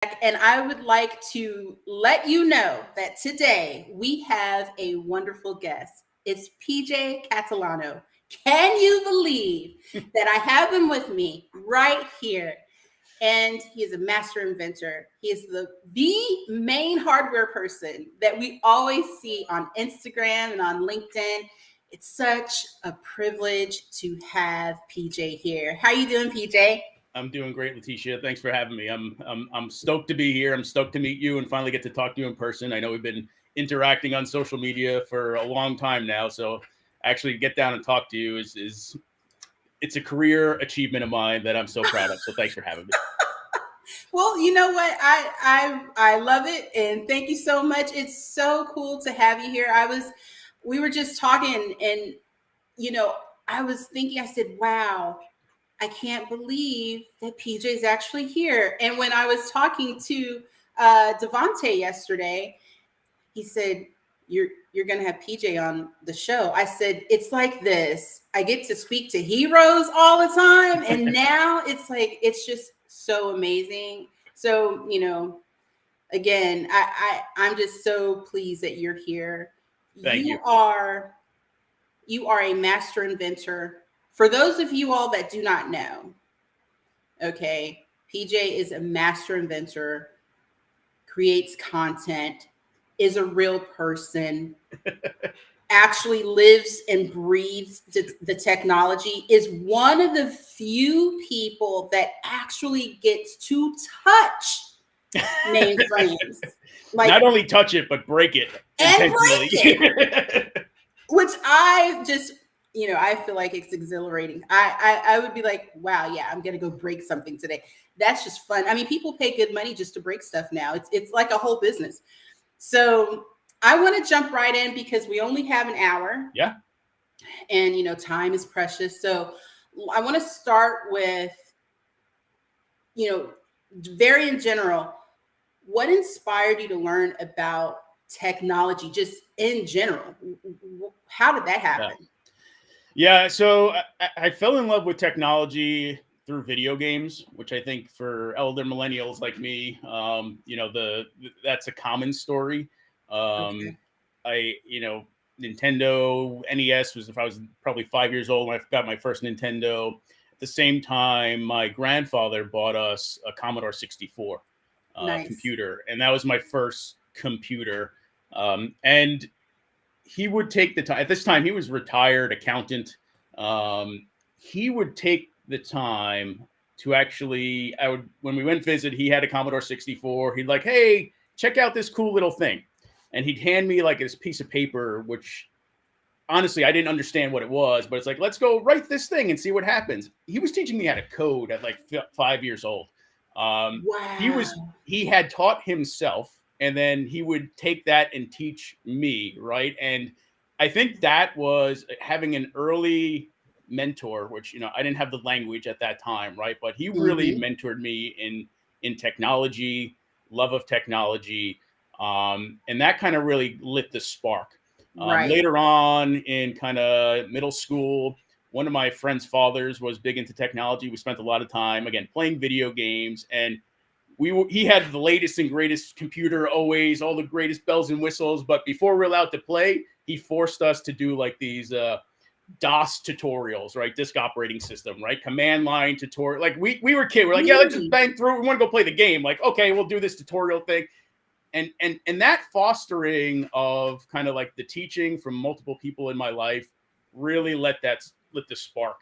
And I would like to let you know that today we have a wonderful guest. It's PJ Catalano. Can you believe that I have him with me right here? And he is a master inventor. He is the main hardware person that we always see on Instagram and on LinkedIn. It's such a privilege to have PJ here. How you doing, PJ? I'm doing great, 𝗏𝐶ia. Thanks for having me. I'm stoked to be here. I'm stoked to meet you and finally get to talk to you in person. I know we've been interacting on social media for a long time now, so actually get down and talk to you is it's a career achievement of mine that I'm so proud of. So thanks for having me. Well, you know what? I love it, and thank you so much. It's so cool to have you here. We were just talking, and I was thinking. I said, "Wow, I can't believe that PJ is actually here." And when I was talking to Devontae yesterday, he said, "You're going to have PJ on the show." I said, "It's like this. I get to speak to heroes all the time, and now it's just so amazing." So, again, I'm just so pleased that you're here. Thank you. You are a master inventor. For those of you all that do not know, okay, PJ is a master inventor, creates content, is a real person, actually lives and breathes the technology, is one of the few people that actually gets to touch mainframes. Not only touch it, but break it. And break it. Which I just... I feel like it's exhilarating. I would be like, wow, yeah, I'm going to go break something today. That's just fun. I mean, people pay good money just to break stuff now. It's like a whole business. So I want to jump right in because we only have an hour. Yeah. And, time is precious. So I want to start with, very in general, what inspired you to learn about technology just in general? How did that happen? Yeah, so I fell in love with technology through video games, which I think for elder millennials like me, that's a common story. Okay. Nintendo NES was, if I was probably 5 years old when I got my first Nintendo. At the same time, my grandfather bought us a Commodore 64 Nice. computer, and that was my first computer. And he would take the time. At this time, he was retired accountant. He would take the time to actually, when we went visit, he had a Commodore 64. He'd like, "Hey, check out this cool little thing." And he'd hand me like this piece of paper, which honestly, I didn't understand what it was, but it's like, "Let's go write this thing and see what happens." He was teaching me how to code at like 5 years old. Wow. He had taught himself. And then he would take that and teach me, right? And I think that was having an early mentor, which, I didn't have the language at that time, right? But he really mentored me in technology, love of technology. And that kind of really lit the spark. Right. Later on in kind of middle school, one of my friend's fathers was big into technology. We spent a lot of time, again, playing video games, and he had the latest and greatest computer, always all the greatest bells and whistles. But before we're allowed to play, he forced us to do like these DOS tutorials, right? Disk operating system, right? Command line tutorial. Like we were kids. We're like, yeah, let's just bang through. We want to go play the game. Like, okay, we'll do this tutorial thing. And that fostering of kind of like the teaching from multiple people in my life really lit the spark.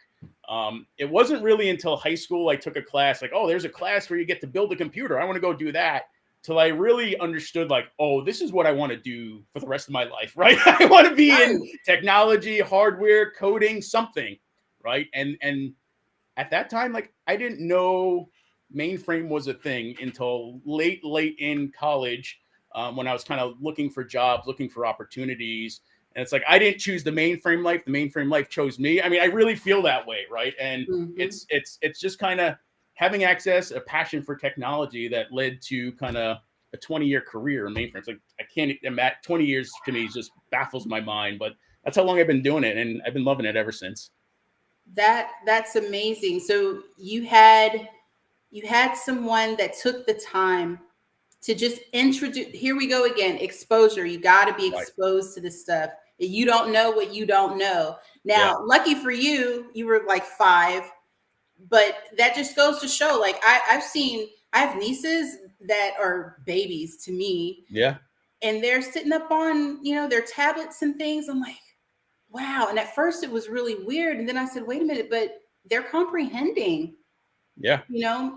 It wasn't really until high school I took a class like, oh, there's a class where you get to build a computer. I want to go do that. Till I really understood like, oh, this is what I want to do for the rest of my life, right? I want to be in technology, hardware, coding, something, right? And at that time, like I didn't know mainframe was a thing until late in college, when I was kind of looking for jobs, looking for opportunities. And it's like, I didn't choose the mainframe life. The mainframe life chose me. I mean, I really feel that way. Right. And it's just kind of having access, a passion for technology that led to kind of a 20-year career in mainframes. Like I can't imagine 20 years to me just baffles my mind, but that's how long I've been doing it. And I've been loving it ever since. That's amazing. So you had someone that took the time to just introduce, here we go again, exposure. You got to be exposed to this stuff. You don't know what you don't know. Now, lucky for you, you were like 5, but that just goes to show, like, I have nieces that are babies to me. Yeah. And they're sitting up on, their tablets and things. I'm like, wow. And at first it was really weird. And then I said, wait a minute, but they're comprehending. Yeah.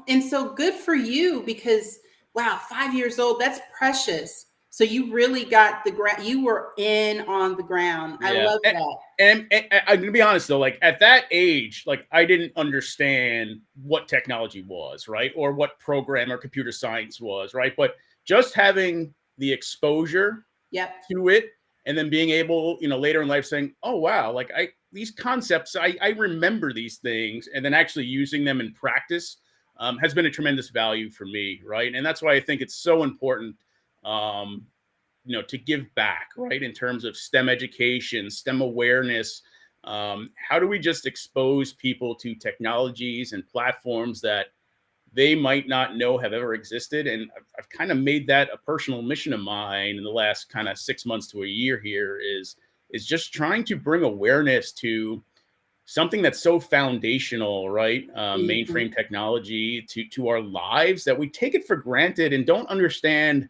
And so good for you, because wow, 5 years old, that's precious. So you really got the ground. You were in on the ground. I love that. And I'm gonna be honest though, like at that age, like I didn't understand what technology was, right? Or what program or computer science was, right? But just having the exposure to it, and then being able, later in life saying, oh wow, like these concepts, I remember these things, and then actually using them in practice has been a tremendous value for me, right? And that's why I think it's so important, to give back, right? In terms of STEM education, STEM awareness. How do we just expose people to technologies and platforms that they might not know have ever existed? And I've kind of made that a personal mission of mine in the last kind of 6 months to a year here, is just trying to bring awareness to something that's so foundational, right? Mainframe technology to our lives, that we take it for granted and don't understand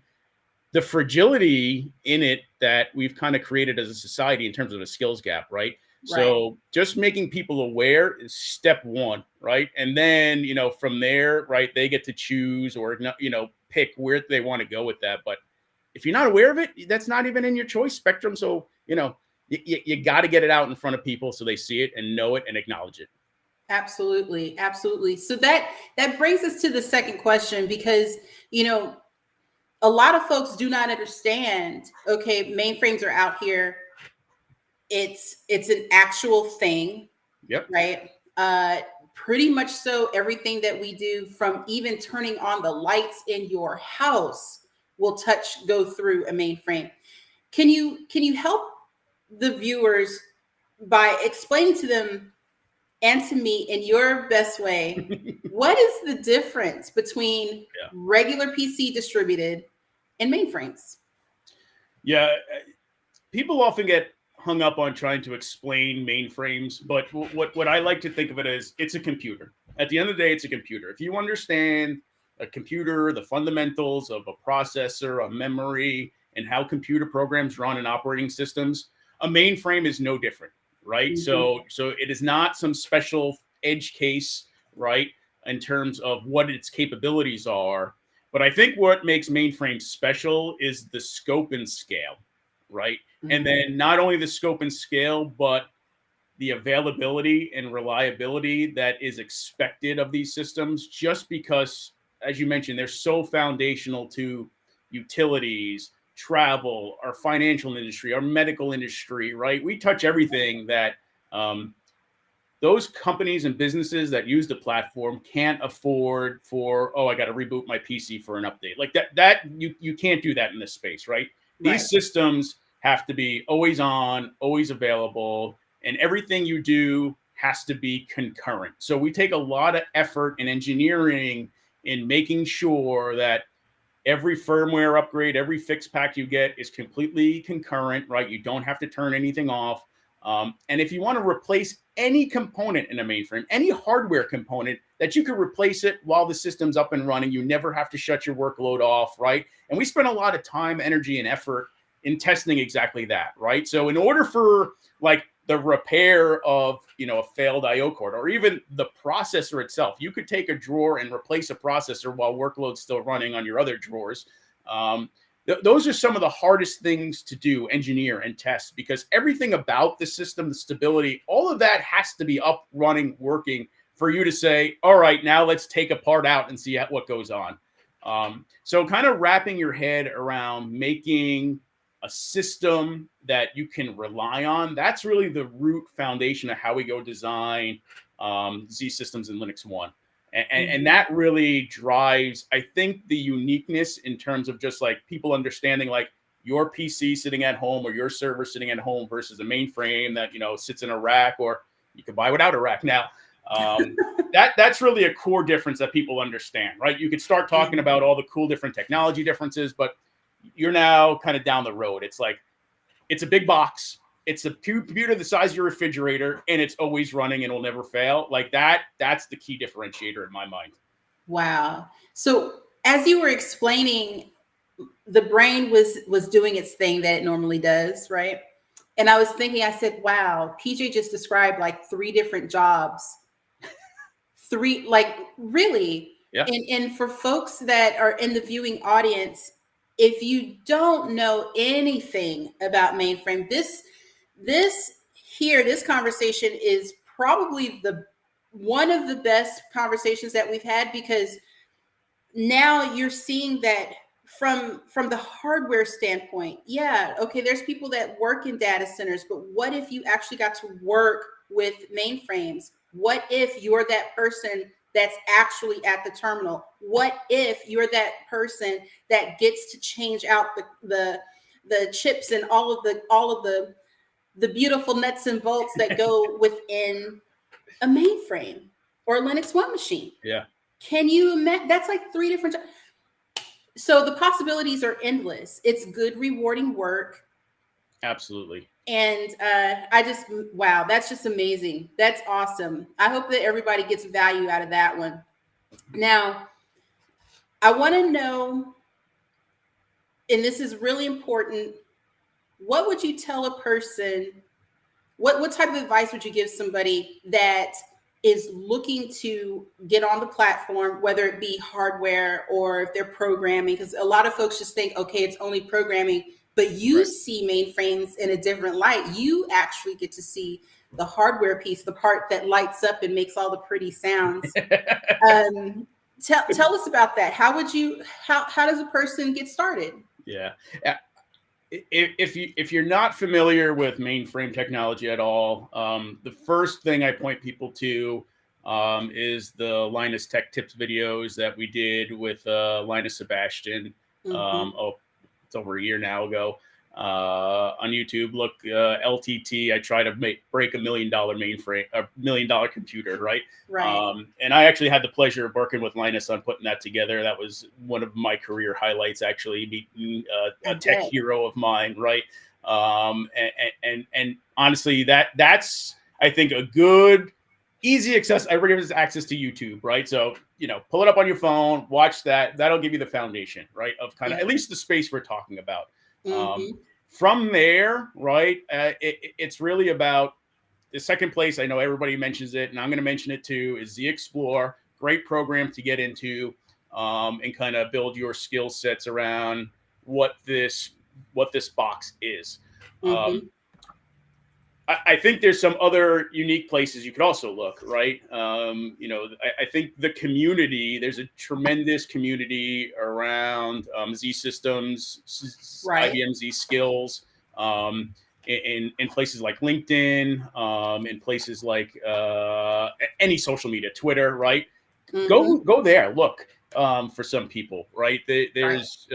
the fragility in it that we've kind of created as a society in terms of a skills gap, right? So just making people aware is step one, right? And then, from there, right, they get to choose or, pick where they want to go with that. But if you're not aware of it, that's not even in your choice spectrum. So, you got to get it out in front of people so they see it and know it and acknowledge it. Absolutely. Absolutely. So that brings us to the second question, because, a lot of folks do not understand, okay, mainframes are out here. It's an actual thing. Yep. Right. Pretty much so everything that we do, from even turning on the lights in your house, will go through a mainframe. Can you help the viewers by explaining to them and to me in your best way, what is the difference between regular PC distributed and mainframes? Yeah. People often get hung up on trying to explain mainframes, but what I like to think of it as, it's a computer. At the end of the day, it's a computer. If you understand a computer, the fundamentals of a processor, a memory, and how computer programs run in operating systems, a mainframe is no different, right? So it is not some special edge case, right, in terms of what its capabilities are. But I think what makes mainframes special is the scope and scale, right? And then not only the scope and scale, but the availability and reliability that is expected of these systems, just because, as you mentioned, they're so foundational to utilities, travel, our financial industry, our medical industry, right? We touch everything that those companies and businesses that use the platform can't afford for, I got to reboot my PC for an update. Like that you can't do that in this space, right? These systems have to be always on, always available, and everything you do has to be concurrent. So we take a lot of effort in engineering in making sure that every firmware upgrade, every fix pack you get is completely concurrent, right? You don't have to turn anything off. And if you want to replace any component in a mainframe, any hardware component, that you can replace it while the system's up and running. You never have to shut your workload off, right? And we spend a lot of time, energy, and effort in testing exactly that, right? So in order for like the repair of, a failed IO cord, or even the processor itself, you could take a drawer and replace a processor while workload's still running on your other drawers. Those are some of the hardest things to do, engineer and test, because everything about the system, the stability, all of that has to be up, running, working for you to say, all right, now let's take a part out and see what goes on. So kind of wrapping your head around making a system that you can rely on, that's really the root foundation of how we go design zSystems and LinuxONE. And that really drives, I think, the uniqueness in terms of just like people understanding like your PC sitting at home or your server sitting at home versus a mainframe that, sits in a rack, or you can buy without a rack now. That's really a core difference that people understand, right? You could start talking about all the cool different technology differences, but you're now kind of down the road. It's like, it's a big box. It's a computer the size of your refrigerator, and it's always running and will never fail. Like that's the key differentiator in my mind. Wow. So as you were explaining, the brain was doing its thing that it normally does, right? And I was thinking, I said, wow, PJ just described like 3 different jobs. 3, like, really. Yeah. And for folks that are in the viewing audience, if you don't know anything about mainframe, this conversation is probably one of the best conversations that we've had, because now you're seeing that from the hardware standpoint. Yeah, okay, there's people that work in data centers, but what if you actually got to work with mainframes? What if you're that person that's actually at the terminal? What if you're that person that gets to change out the chips and all of the beautiful nuts and bolts that go within a mainframe or a LinuxONE machine? Yeah. Can you imagine? That's like 3 different. So the possibilities are endless. It's good, rewarding work. Absolutely. And wow, that's just amazing. That's awesome. I hope that everybody gets value out of that one. Now, I want to know, and this is really important, what would you tell a person, what type of advice would you give somebody that is looking to get on the platform, whether it be hardware or if they're programming? Because a lot of folks just think, okay, it's only programming, but you see mainframes in a different light. You actually get to see the hardware piece, the part that lights up and makes all the pretty sounds. Tell us about that. How does a person get started? Yeah. If you're not familiar with mainframe technology at all, the first thing I point people to is the Linus Tech Tips videos that we did with Linus Sebastian. It's over a year now ago on YouTube. Look, LTT. I try to break $1 million mainframe, $1 million computer, right? Right. And I actually had the pleasure of working with Linus on putting that together. That was one of my career highlights, actually, meeting a tech hero of mine, right? And honestly, that's I think a good, easy access. Everybody has access to YouTube, right? So, pull it up on your phone, watch that. That'll give you the foundation, right? Of kind of at least the space we're talking about. From there, right? It's really about the second place. I know everybody mentions it, and I'm going to mention it too, is zXplore. Great program to get into and kind of build your skill sets around what this box is. I think there's some other unique places you could also look, right? I think the community, there's a tremendous community around zSystems, right. IBM Z Skills, in places like LinkedIn, in places like any social media, Twitter, right? Go there, look for some people, right? There's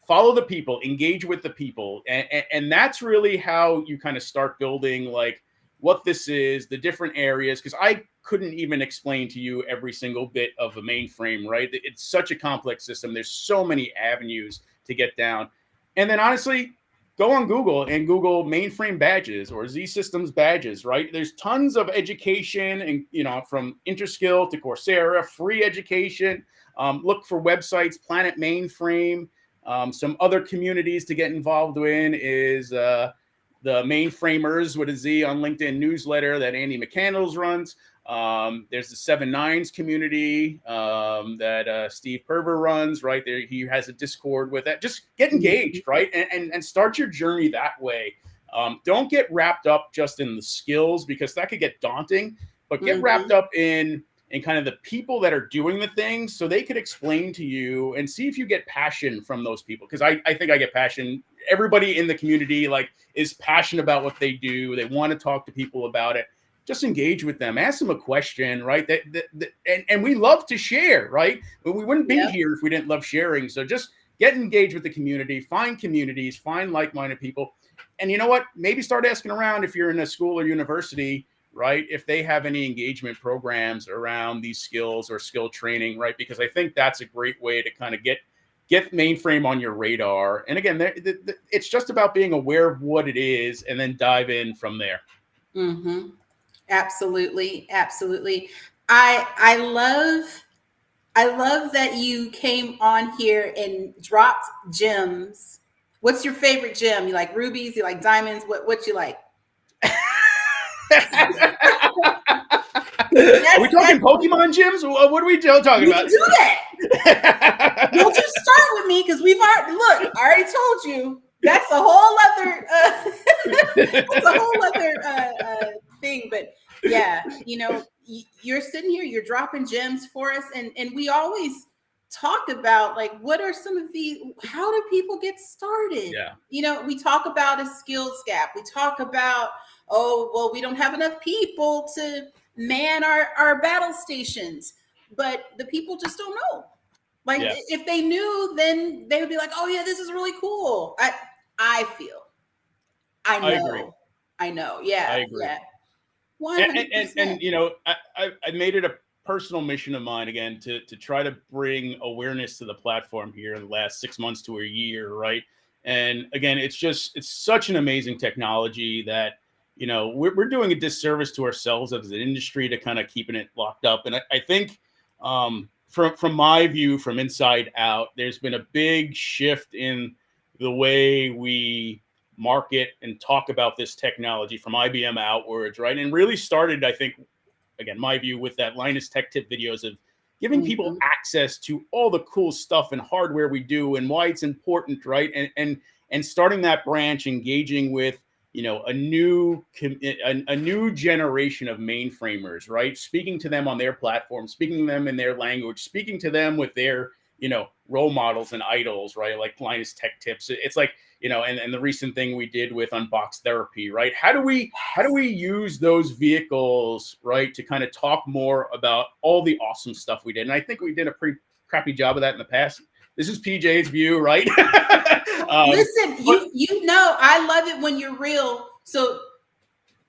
follow the people, engage with the people. And that's really how you kind of start building like what this is, the different areas, because I couldn't even explain to you every single bit of a mainframe, right? It's such a complex system. There's so many avenues to get down. And then honestly, go on Google and Google mainframe badges or zSystems badges, right? There's tons of education and, from Interskill to Coursera, free education. Look for websites, Planet Mainframe. Some other communities to get involved in is the Mainframers with a Z on LinkedIn newsletter that Andy McCandles runs. There's the 7 Nines community that Steve Perver runs, right? There, he has a Discord with that. Just get engaged, right? And start your journey that way. Don't get wrapped up just in the skills, because that could get daunting, but get wrapped up in kind of the people that are doing the things, so they could explain to you and see if you get passion from those people. Because I think I get passion. Everybody in the community is passionate about what they do. They want to talk to people about it. Just engage with them. Ask them a question, right? And we love to share, right? But we wouldn't be here if we didn't love sharing. So just get engaged with the community. Find communities. Find like-minded people. And you know what? Maybe start asking around if you're in a school or university. right, if they have any engagement programs around these skills or skill training, right? Because I think that's a great way to kind of get mainframe on your radar. And again, it's just about being aware of what it is and then dive in from there. Mm-hmm. Absolutely. Absolutely. I love that you came on here and dropped gems. What's your favorite gem? You like rubies? You like diamonds? What you like? Are we talking Pokemon gyms? What are we talking about? Do that. Don't you start with me, because we've already I already told you that's a whole other thing. But yeah, you're sitting here, you're dropping gems for us, and we always talk about, like, what are some of how do people get started? Yeah. We talk about a skills gap. We talk about, oh, well, we don't have enough people to man our battle stations, but the people just don't know. Like, if they knew, then they would be like, oh yeah, this is really cool. I know. Yeah. I agree. Yeah. 100%. And I made it a personal mission of mine, again, to try to bring awareness to the platform here in the last 6 months to a year, right? And again, it's such an amazing technology that, we're doing a disservice to ourselves as an industry to kind of keeping it locked up. And I think from my view, from inside out, there's been a big shift in the way we market and talk about this technology from IBM outwards, right? And really started, I think, again, my view, with that Linus Tech Tip videos of giving people access to all the cool stuff and hardware we do and why it's important, right? And starting that branch, engaging with, a new generation of mainframers, right? Speaking to them on their platform, speaking to them in their language, speaking to them with their, role models and idols, right? Like Linus Tech Tips. It's like, and the recent thing we did with Unbox Therapy, right? How do we use those vehicles, right, to kind of talk more about all the awesome stuff we did? And I think we did a pretty crappy job of that in the past. This is PJ's view, right? Listen, I love it when you're real. So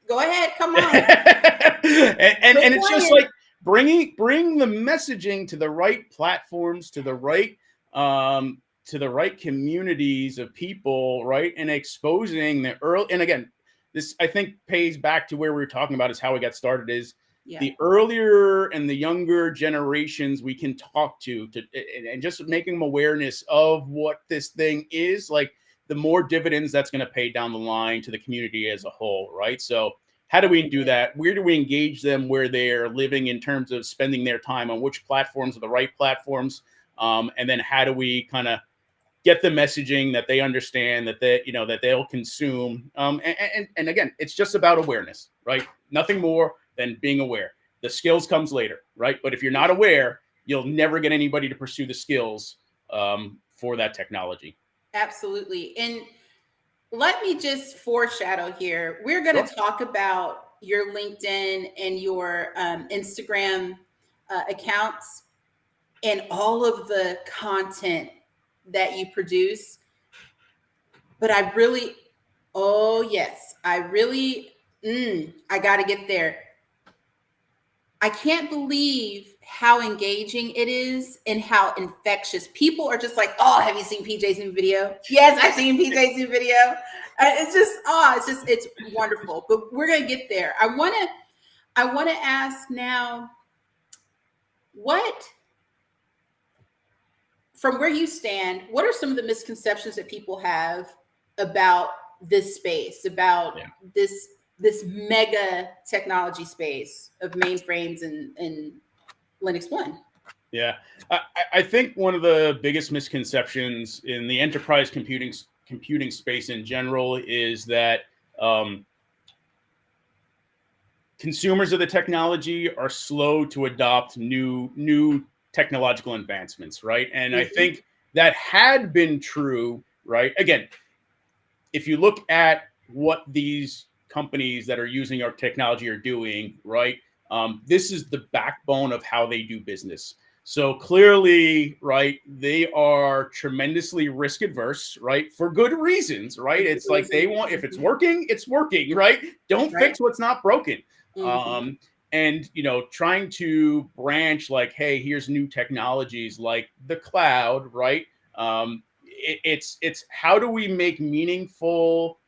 go ahead, come on. and it's just like bring the messaging to the right platforms, to the right communities of people, right? And exposing the early, and again, this I think pays back to where we were talking about is how we got started is the earlier and the younger generations we can talk to and just making them awareness of what this thing is, like, the more dividends that's going to pay down the line to the community as a whole, right? So how do we do that? Where do we engage them where they're living in terms of spending their time on which platforms are the right platforms? And then how do we kind of get the messaging that they understand, that that they'll consume? And again, it's just about awareness, right? Nothing more than being aware. The skills comes later, right? But if you're not aware, you'll never get anybody to pursue the skills for that technology. Absolutely. And let me just foreshadow here. We're going to talk about your LinkedIn and your Instagram accounts and all of the content that you produce. But I got to get there. I can't believe how engaging it is and how infectious. People are just like, oh, have you seen PJ's new video? Yes, I've seen PJ's new video. It's wonderful. But we're going to get there. I want to ask now, from where you stand, what are some of the misconceptions that people have about this space, about this mega technology space of mainframes and Linux One? Yeah, I think one of the biggest misconceptions in the enterprise computing space in general is that consumers of the technology are slow to adopt new technological advancements, right? And I think that had been true, right? Again, if you look at what these companies that are using our technology are doing, right? This is the backbone of how they do business. So clearly, right, they are tremendously risk adverse, right? For good reasons, right? It's like they want, if it's working, it's working, right? Don't fix what's not broken. And, you know, trying to branch like, hey, here's new technologies like the cloud, right? It's how do we make meaningful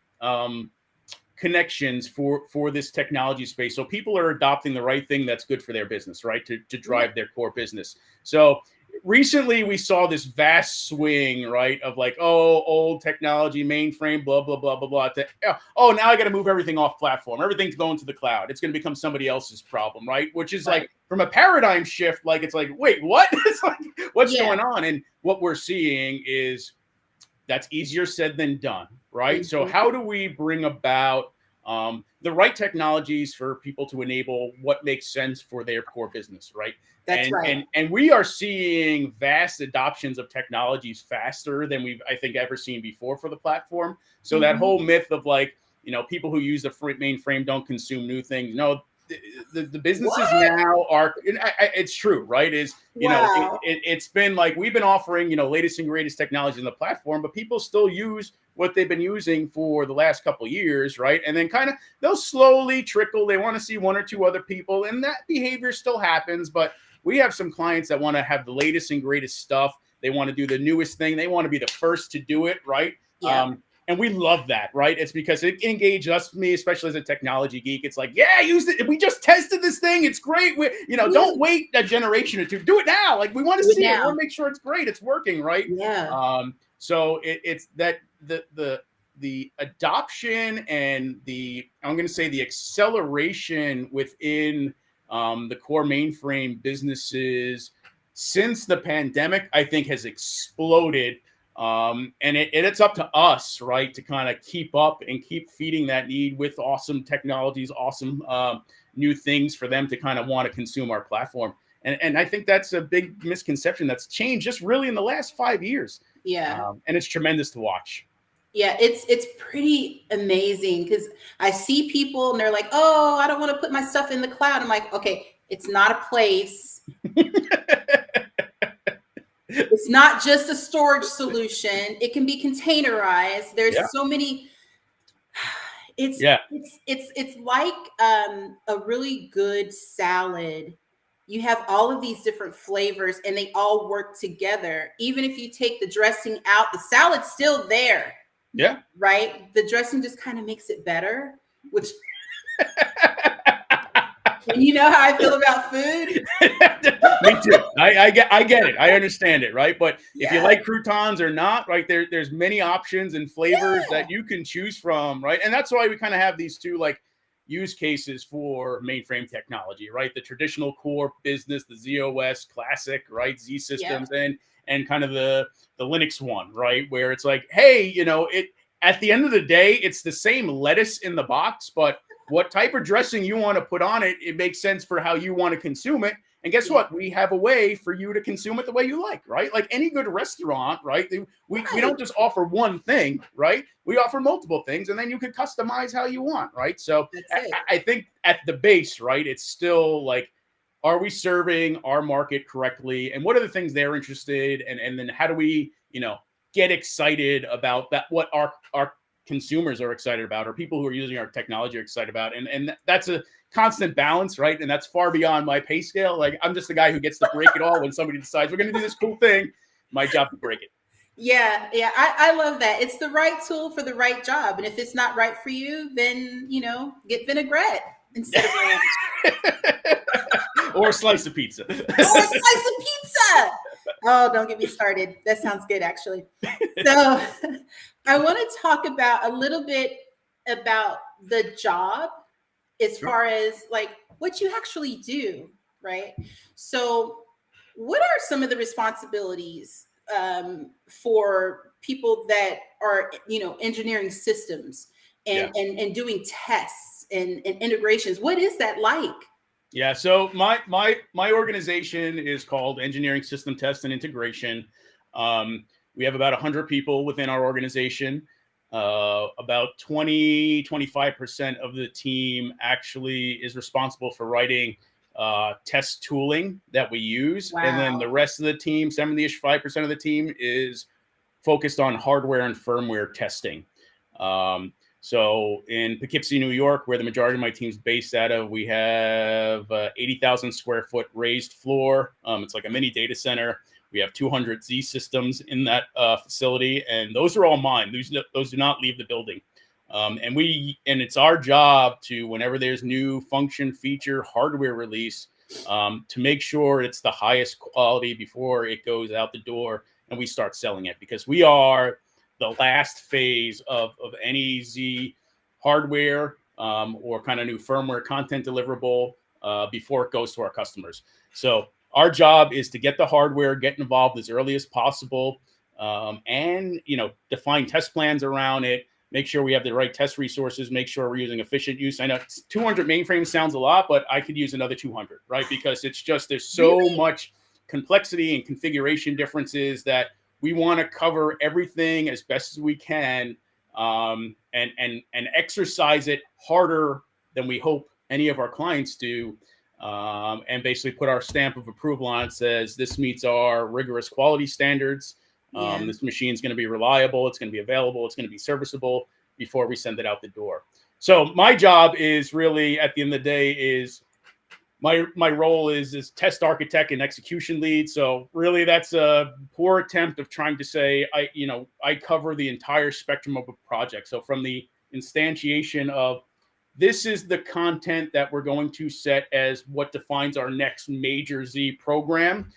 connections for this technology space, so people are adopting the right thing that's good for their business, right, to drive their core business. So recently we saw this vast swing, right, of like, oh, old technology, mainframe, blah blah blah blah blah, to, oh, now I got to move everything off platform, everything's going to the cloud, it's going to become somebody else's problem, right? Which is like, from a paradigm shift, like, it's like, wait, what? It's like, what's going on? And what we're seeing is that's easier said than done, right? So how do we bring about the right technologies for people to enable what makes sense for their core business, right? That's right. And we are seeing vast adoptions of technologies faster than we've, I think, ever seen before for the platform. So that whole myth of like, you know, people who use the mainframe don't consume new things. No, the businesses now are, it's true, right? Is, you know, it's been like, we've been offering, you know, latest and greatest technology in the platform, but people still use what they've been using for the last couple of years, right? And then kind of they'll slowly trickle. They want to see one or two other people, and that behavior still happens. But we have some clients that want to have the latest and greatest stuff. They want to do the newest thing. They want to be the first to do it, right? And we love that, right? It's because it engaged us, me, especially as a technology geek. It's like, yeah, use it. We just tested this thing. It's great. We, you know, don't wait a generation or two. Do it now. Like, we want to see it. We want to make sure it's great. It's working, right? So it's that the adoption and I'm going to say the acceleration within the core mainframe businesses since the pandemic, I think, has exploded. And it's up to us, right, to kind of keep up and keep feeding that need with awesome technologies, awesome new things for them to kind of want to consume our platform. And I think that's a big misconception that's changed just really in the last 5 years. And it's tremendous to watch. It's pretty amazing, because I see people and they're like, oh, I don't want to put my stuff in the cloud. I'm like, okay, it's not a place. It's not just a storage solution. It can be containerized. There's so many. It's like a really good salad. You have all of these different flavors and they all work together. Even if you take the dressing out, the salad's still there. Right? The dressing just kind of makes it better, which and you know how I feel about food. Me too. I get it. I understand it, right? But if you like croutons or not, right, there's many options and flavors that you can choose from, right? And that's why we kind of have these two like use cases for mainframe technology, right? The traditional core business, the z/OS classic, right? zSystems, and kind of the Linux one, right? Where it's like, hey, you know, at the end of the day, it's the same lettuce in the box, but what type of dressing you want to put on it, it makes sense for how you want to consume it. And guess what? We have a way for you to consume it the way you like, right? Like any good restaurant, right? We don't just offer one thing, right? We offer multiple things, and then you can customize how you want, right? So I think at the base, right, it's still like, are we serving our market correctly? And what are the things they're interested in? And then how do we, you know, get excited about that, what our consumers are excited about, or people who are using our technology are excited about. And that's a constant balance, right? And that's far beyond my pay scale. Like, I'm just the guy who gets to break it all when somebody decides we're going to do this cool thing. My job to break it. I love that. It's the right tool for the right job. And if it's not right for you, then, you know, get vinaigrette instead of ranch. Or a slice of pizza. Oh, don't get me started. That sounds good, actually. So I want to talk about a little bit about the job as far as like what you actually do, right? So what are some of the responsibilities for people that are, you know, engineering systems and doing tests and integrations? What is that like? Yeah, so my organization is called Engineering System Test and Integration. We have about 100 people within our organization. About 25% of the team actually is responsible for writing test tooling that we use. And then the rest of the team, 70-ish, 5% of the team is focused on hardware and firmware testing. So in Poughkeepsie, New York, where the majority of my team's based out of, we have 80,000 square foot raised floor. It's like a mini data center. We have 200 zSystems in that facility, and those are all mine. Those do not leave the building. And it's our job to, whenever there's new function, feature, hardware release, to make sure it's the highest quality before it goes out the door and we start selling it, because we are the last phase of any Z hardware or kind of new firmware content deliverable before it goes to our customers. So our job is to get the hardware, get involved as early as possible, and define test plans around it. Make sure we have the right test resources. Make sure we're using efficient use. I know 200 mainframes sounds a lot, but I could use another 200, right? Because it's just there's so much complexity and configuration differences that we want to cover everything as best as we can, and exercise it harder than we hope any of our clients do, and basically put our stamp of approval on it. Says this meets our rigorous quality standards. This machine is going to be reliable. It's going to be available. It's going to be serviceable before we send it out the door. So my job is really, at the end of the day, is my role is test architect and execution lead. So really that's a poor attempt of trying to say, I cover the entire spectrum of a project. So from the instantiation of this is the content that we're going to set as what defines our next major Z program.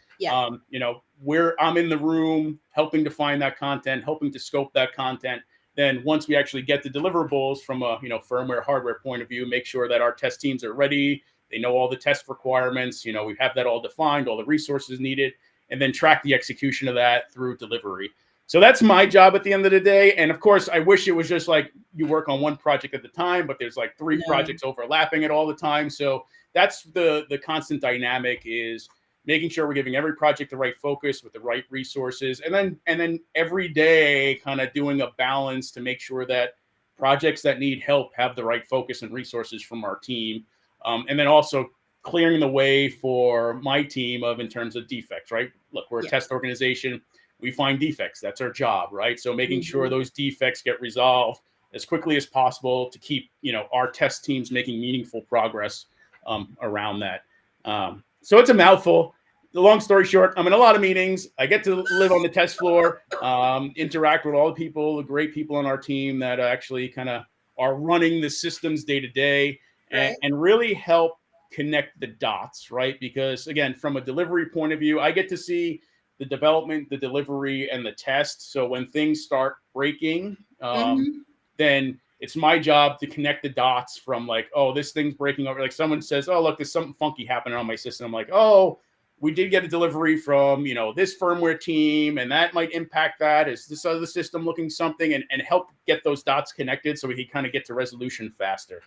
Where I'm in the room helping to find that content, helping to scope that content. Then once we actually get the deliverables from a firmware, hardware point of view, make sure that our test teams are ready. They know all the test requirements. We have that all defined, all the resources needed, and then track the execution of that through delivery. So that's my job at the end of the day. And of course, I wish it was just like you work on one project at the time, but there's like 3 projects overlapping it all the time. So that's the constant dynamic, is making sure we're giving every project the right focus with the right resources. And then every day kind of doing a balance to make sure that projects that need help have the right focus and resources from our team. And then also clearing the way for my team in terms of defects, right? Look, we're a test organization. We find defects. That's our job, right? So making sure those defects get resolved as quickly as possible to keep, our test teams making meaningful progress around that. So it's a mouthful. The long story short, I'm in a lot of meetings. I get to live on the test floor, interact with all the people, the great people on our team that actually kind of are running the systems day to day. And really help connect the dots, right? Because again, from a delivery point of view, I get to see the development, the delivery, and the test. So when things start breaking, then it's my job to connect the dots from like, oh, this thing's breaking over. Like someone says, oh, look, there's something funky happening on my system. I'm like, oh, we did get a delivery from, this firmware team, and that might impact that. Is this other system looking something? And help get those dots connected so we can kind of get to resolution faster.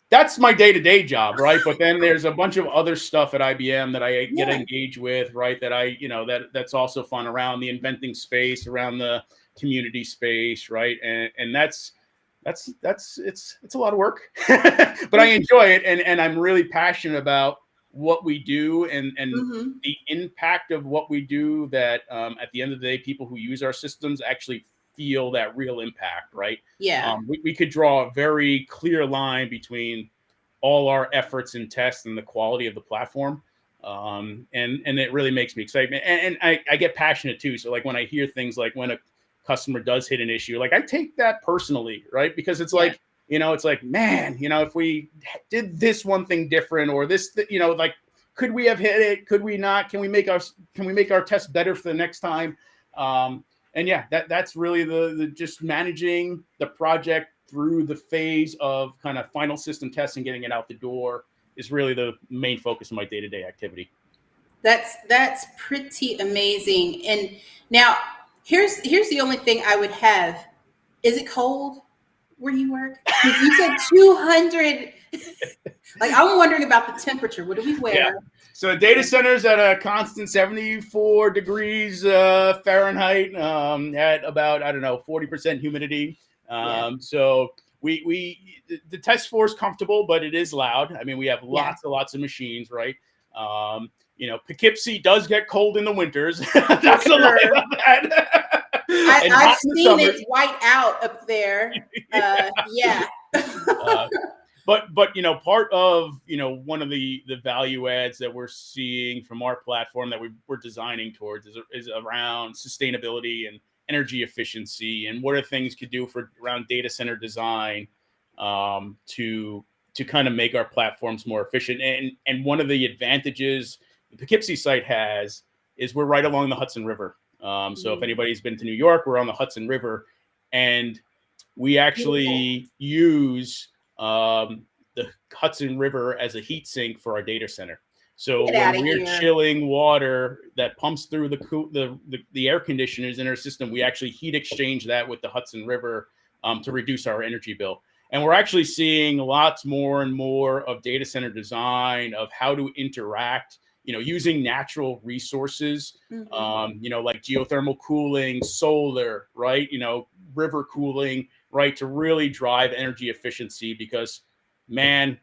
That's my day-to-day job, right? But then there's a bunch of other stuff at IBM that I get engaged with, right? That that's also fun around the inventing space, around the community space, right? And it's a lot of work, but I enjoy it, and I'm really passionate about what we do and the impact of what we do. That at the end of the day, people who use our systems actually feel that real impact, right? We could draw a very clear line between all our efforts in tests and the quality of the platform, and it really makes me excited, and I get passionate too. So like when I hear things like when a customer does hit an issue, like I take that personally, right? Because it's like, it's like, man, if we did this one thing different, or this, like, could we have hit it? Could we not? Can we make our test better for the next time? And that's really the just managing the project through the phase of kind of final system testing, getting it out the door is really the main focus of my day-to-day activity. That's pretty amazing. And now here's the only thing I would have. Is it cold where you work? You said 200. Like, I'm wondering about the temperature. What do we wear? Yeah. So data centers at a constant 74 degrees Fahrenheit, at about, 40% humidity. So the test floor is comfortable, but it is loud. I mean, we have lots of machines, right? Poughkeepsie does get cold in the winters. That's a lot about that. I and I've hot in the seen summer. it white out up there. Yeah. But part of one of the value adds that we're seeing from our platform that we're designing towards is around sustainability and energy efficiency, and what are things could do for around data center design, to kind of make our platforms more efficient. And one of the advantages the Poughkeepsie site has is we're right along the Hudson River. So if anybody's been to New York, we're on the Hudson River, and we actually use the Hudson River as a heat sink for our data center. So when we're chilling water that pumps through the air conditioners in our system, we actually heat exchange that with the Hudson River to reduce our energy bill. And we're actually seeing lots more and more of data center design of how to interact, using natural resources, like geothermal cooling, solar, right? River cooling, right? To really drive energy efficiency, because, man,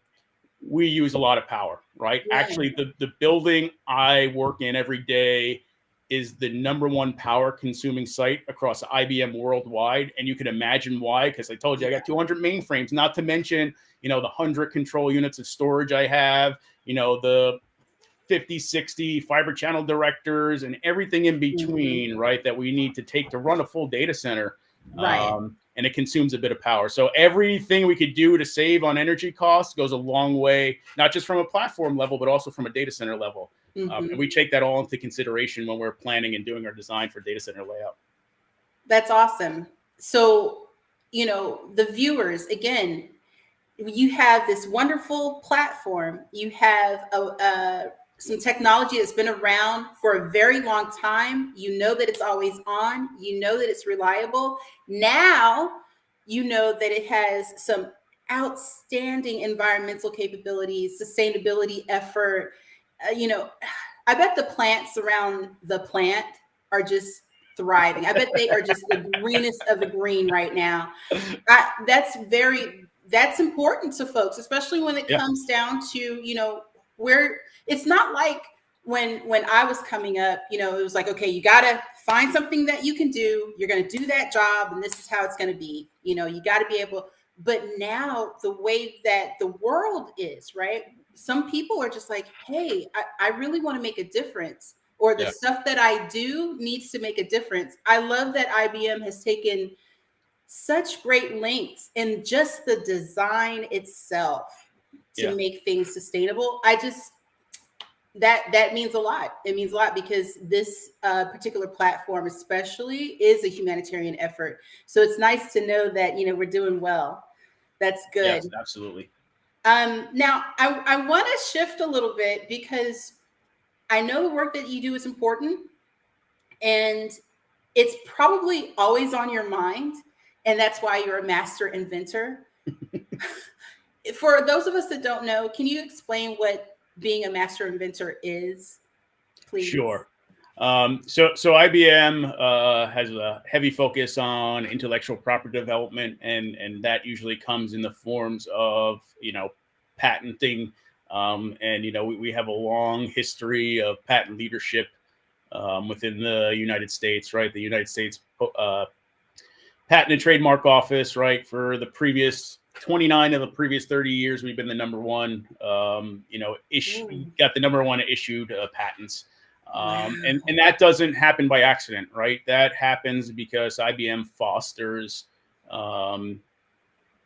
we use a lot of power, right? Yeah. Actually, the building I work in every day is the #1 power consuming site across IBM worldwide. And you can imagine why, because I told you I got 200 mainframes, not to mention, the 100 control units of storage I have, the 50, 60 fiber channel directors and everything in between, right? That we need to take to run a full data center. Right. And it consumes a bit of power. So everything we could do to save on energy costs goes a long way, not just from a platform level, but also from a data center level. And we take that all into consideration when we're planning and doing our design for data center layout. That's awesome. So, the viewers, again, you have this wonderful platform. You have some technology that's been around for a very long time. You know that it's always on. You know that it's reliable. Now, you know that it has some outstanding environmental capabilities, sustainability effort. I bet the plants around the plant are just thriving. I bet they are just the greenest of the green right now. That's important to folks, especially when it comes down to, where it's not like when I was coming up, it was like, okay, you got to find something that you can do. You're going to do that job, and this is how it's going to be. You got to be able. But now the way that the world is, right? Some people are just like, hey, I really want to make a difference, or the stuff that I do needs to make a difference. I love that IBM has taken such great lengths in just the design itself to make things sustainable. That means a lot. It means a lot, because this particular platform especially is a humanitarian effort. So it's nice to know that, we're doing well. That's good. Yes, absolutely. Now, I want to shift a little bit, because I know the work that you do is important, and it's probably always on your mind. And that's why you're a master inventor. For those of us that don't know, can you explain what being a master inventor is, please? Sure. So IBM has a heavy focus on intellectual property development, and that usually comes in the forms of, patenting. And, we have a long history of patent leadership within the United States, right? The United States Patent and Trademark Office, right? For the previous 29 of the previous 30 years, we've been the #1, got the #1 issued patents. And that doesn't happen by accident, right? That happens because IBM fosters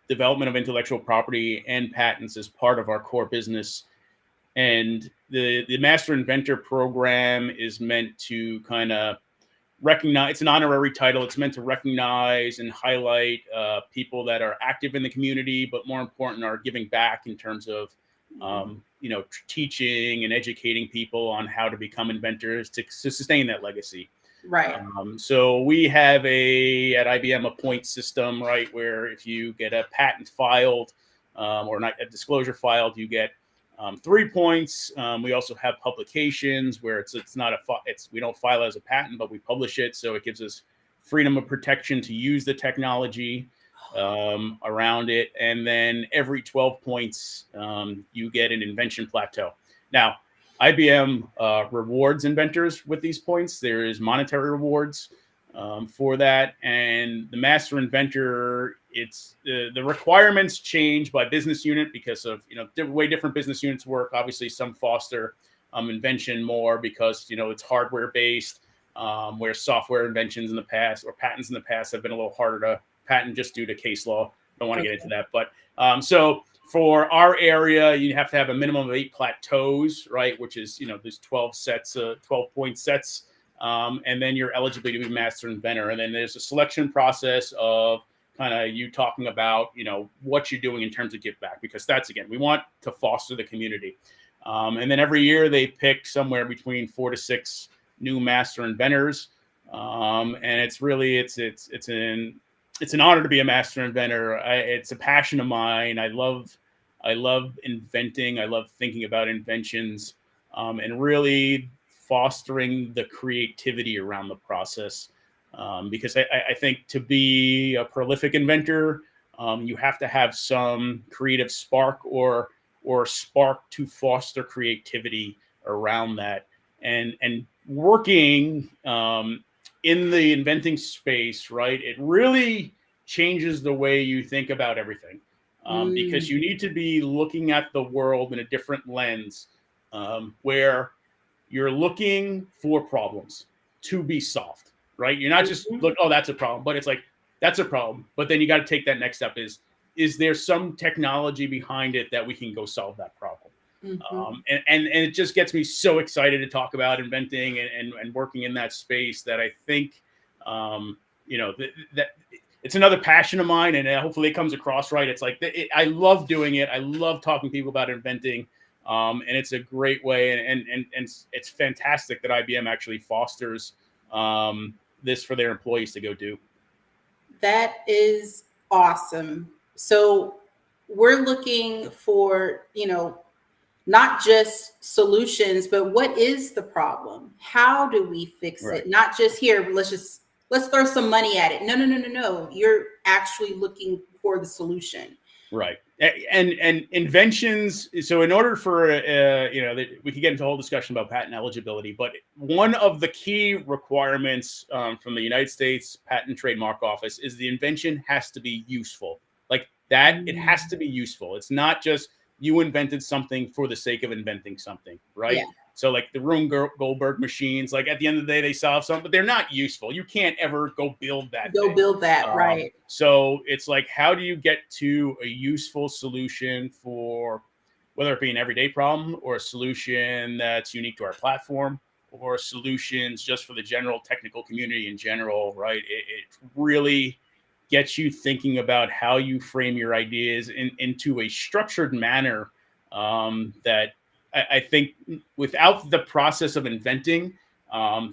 development of intellectual property and patents as part of our core business. And the Master Inventor program is meant to kind of recognize, it's an honorary title. It's meant to recognize and highlight people that are active in the community, but more important, are giving back in terms of, teaching and educating people on how to become inventors to sustain that legacy. Right. So we have at IBM a point system, right? Where if you get a patent filed or not a disclosure filed, you get 3 points. We also have publications where we don't file as a patent, but we publish it. So it gives us freedom of protection to use the technology around it. And then every 12 points, you get an invention plateau. Now, IBM rewards inventors with these points. There is monetary rewards. for that. And the master inventor, it's the requirements change by business unit because of, the way different business units work. Obviously, some foster invention more because, it's hardware based, where software inventions in the past or patents in the past have been a little harder to patent just due to case law. Don't want to get into that. But so for our area, you have to have a minimum of 8 plateaus, right? Which is, there's 12 sets, 12-point sets. And then you're eligible to be master inventor. And then there's a selection process of kind of you talking about, what you're doing in terms of give back, because that's, again, we want to foster the community. And then every year they pick somewhere between 4 to 6 new master inventors. And it's really, it's an honor to be a master inventor. It's a passion of mine. I love inventing. I love thinking about inventions, and really fostering the creativity around the process. Because I think to be a prolific inventor, you have to have some creative spark or spark to foster creativity around that. And working in the inventing space, right? It really changes the way you think about everything, because you need to be looking at the world in a different lens, where you're looking for problems to be solved, right? You're not just look, oh, that's a problem, but it's like, that's a problem. But then you got to take that next step is there some technology behind it that we can go solve that problem? And it just gets me so excited to talk about inventing and working in that space that I think, that it's another passion of mine, and hopefully it comes across right. It's like, I love doing it. I love talking to people about inventing. And it's a great way, and it's fantastic that IBM actually fosters this for their employees to go do. That is awesome. So we're looking for, not just solutions, but what is the problem? How do we fix it? Not just here, let's throw some money at it. No. You're actually looking for the solution. Right. And inventions. So in order for, we could get into a whole discussion about patent eligibility, but one of the key requirements from the United States Patent and Trademark Office is the invention has to be useful. Like that, it has to be useful. It's not just you invented something for the sake of inventing something, right? Yeah. So like the Rube Goldberg machines, like at the end of the day, they solve something, but they're not useful. You can't ever go build that. Right. So it's like, how do you get to a useful solution for whether it be an everyday problem or a solution that's unique to our platform or solutions just for the general technical community in general, right? It really gets you thinking about how you frame your ideas into a structured manner, that I think without the process of inventing,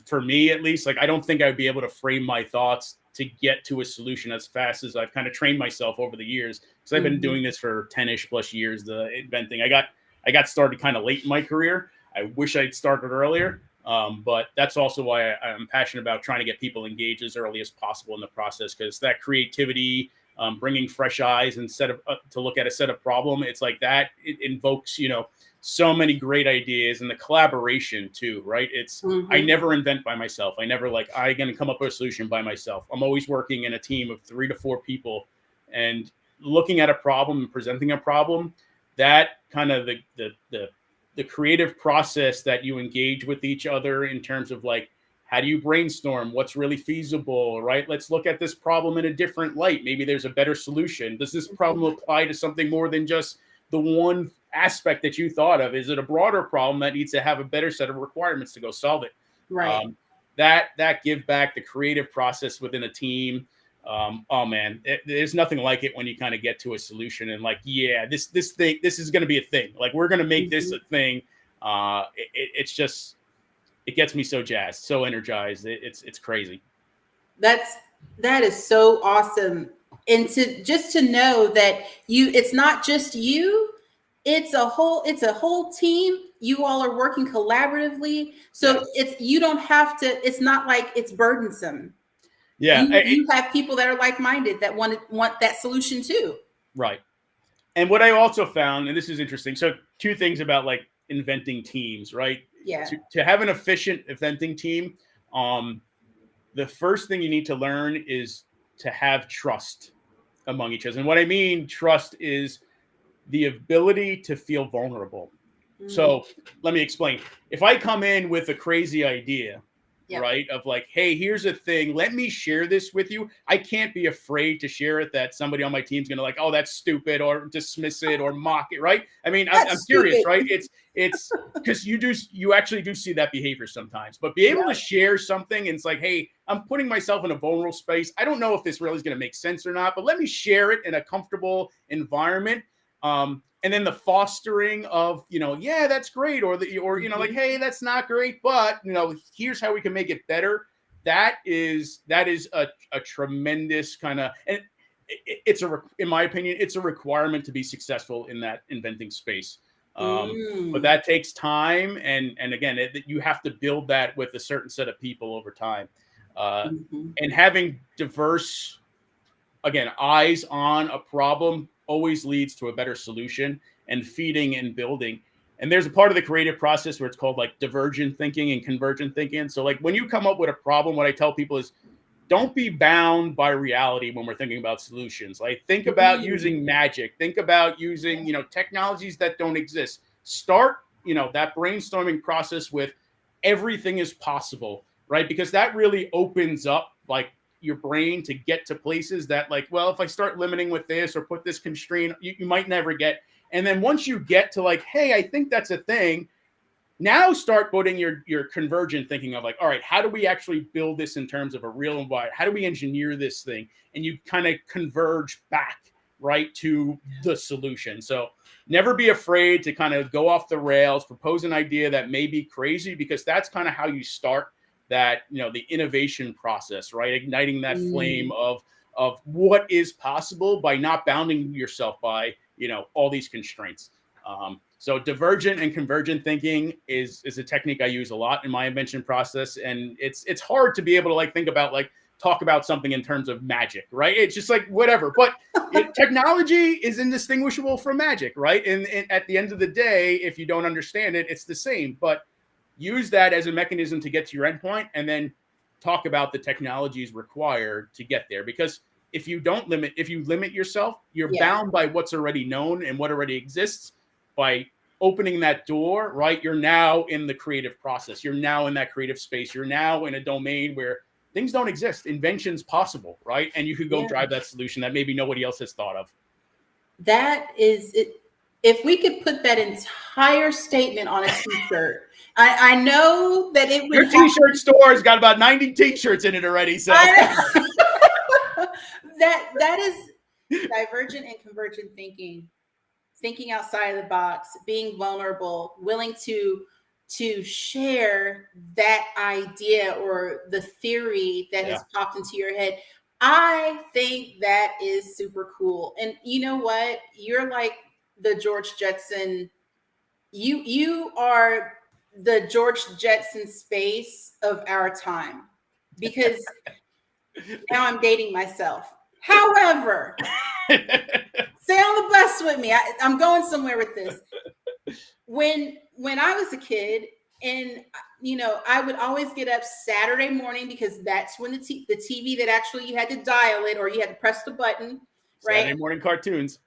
for me at least, like I don't think I'd be able to frame my thoughts to get to a solution as fast as I've kind of trained myself over the years. Because I've been doing this for 10-ish plus years, the inventing. I got started kind of late in my career. I wish I'd started earlier. But that's also why I'm passionate about trying to get people engaged as early as possible in the process, because that creativity, bringing fresh eyes instead of to look at a set of problem, it's like that. It invokes, so many great ideas, and the collaboration too, right? It's I never invent by myself. I never I'm going to come up with a solution by myself. I'm always working in a team of 3 to 4 people, and looking at a problem and presenting a problem. That kind of the creative process that you engage with each other in terms of like, how do you brainstorm? What's really feasible, right? Let's look at this problem in a different light. Maybe there's a better solution. Does this problem apply to something more than just the one aspect that you thought of? Is it a broader problem that needs to have a better set of requirements to go solve it? Right. That give back, the creative process within a team. Oh man, there's nothing like it when you kind of get to a solution and like, yeah, this is going to be a thing. Like we're going to make this a thing. It's just, it gets me so jazzed, so energized. It's crazy. That is so awesome. And to know that it's not just you, it's a whole team. You all are working collaboratively. So you don't have to, it's not like it's burdensome. Yeah, you have people that are like-minded that want that solution too. Right. And what I also found, and this is interesting, so 2 things about like inventing teams, right? Yeah. To have an efficient inventing team, the first thing you need to learn is to have trust among each other. And what I mean trust is the ability to feel vulnerable. So let me explain. If I come in with a crazy idea, right, of like, hey, here's a thing, let me share this with you. I can't be afraid to share it that somebody on my team's going to like, oh, that's stupid, or dismiss it or mock it, right? I mean, I'm serious, right? It's because you actually do see that behavior sometimes, but be able to share something and it's like, hey, I'm putting myself in a vulnerable space. I don't know if this really is going to make sense or not, but let me share it in a comfortable environment. And then the fostering of, yeah, that's great. Or like, hey, that's not great, but, here's how we can make it better. That is a tremendous kind of, and in my opinion, it's a requirement to be successful in that inventing space. But that takes time. And again, you have to build that with a certain set of people over time. And having diverse, again, eyes on a problem always leads to a better solution, and feeding and building. And there's a part of the creative process where it's called like divergent thinking and convergent thinking. So like when you come up with a problem, what I tell people is don't be bound by reality when we're thinking about solutions. Like think about using magic, think about using, technologies that don't exist. Start, that brainstorming process with everything is possible, right? Because that really opens up like your brain to get to places that like, well, if I start limiting with this or put this constraint, you might never get. And then once you get to like, hey, I think that's a thing, now start putting your convergent thinking of like, all right, how do we actually build this in terms of a real environment? How do we engineer this thing? And you kind of converge back, right, to the solution. So never be afraid to kind of go off the rails, propose an idea that may be crazy, because that's kind of how you start that, the innovation process, right? Igniting that flame of what is possible by not bounding yourself by, all these constraints. So divergent and convergent thinking is a technique I use a lot in my invention process. And it's hard to be able to like think about like talk about something in terms of magic, right? It's just like whatever, but technology is indistinguishable from magic, right? And at the end of the day, if you don't understand it, it's the same. But use that as a mechanism to get to your endpoint, and then talk about the technologies required to get there. Because if you limit yourself, you're bound by what's already known and what already exists. By opening that door, right, you're now in the creative process. You're now in that creative space. You're now in a domain where things don't exist. Invention's possible, right? And you could go drive that solution that maybe nobody else has thought of. That is it. If we could put that entire statement on a t-shirt, I know that it would. Your t-shirt store has got about 90 t-shirts in it already. So that is divergent and convergent thinking outside of the box, being vulnerable, willing to share that idea or the theory that has popped into your head. I think that is super cool. And you know what? You're like the George Jetson. You are the George Jetson space of our time, because now I'm dating myself. However, stay on the bus with me. I'm going somewhere with this. When I was a kid, and I would always get up Saturday morning, because that's when the TV that actually you had to dial it or you had to press the button, right? Saturday morning cartoons.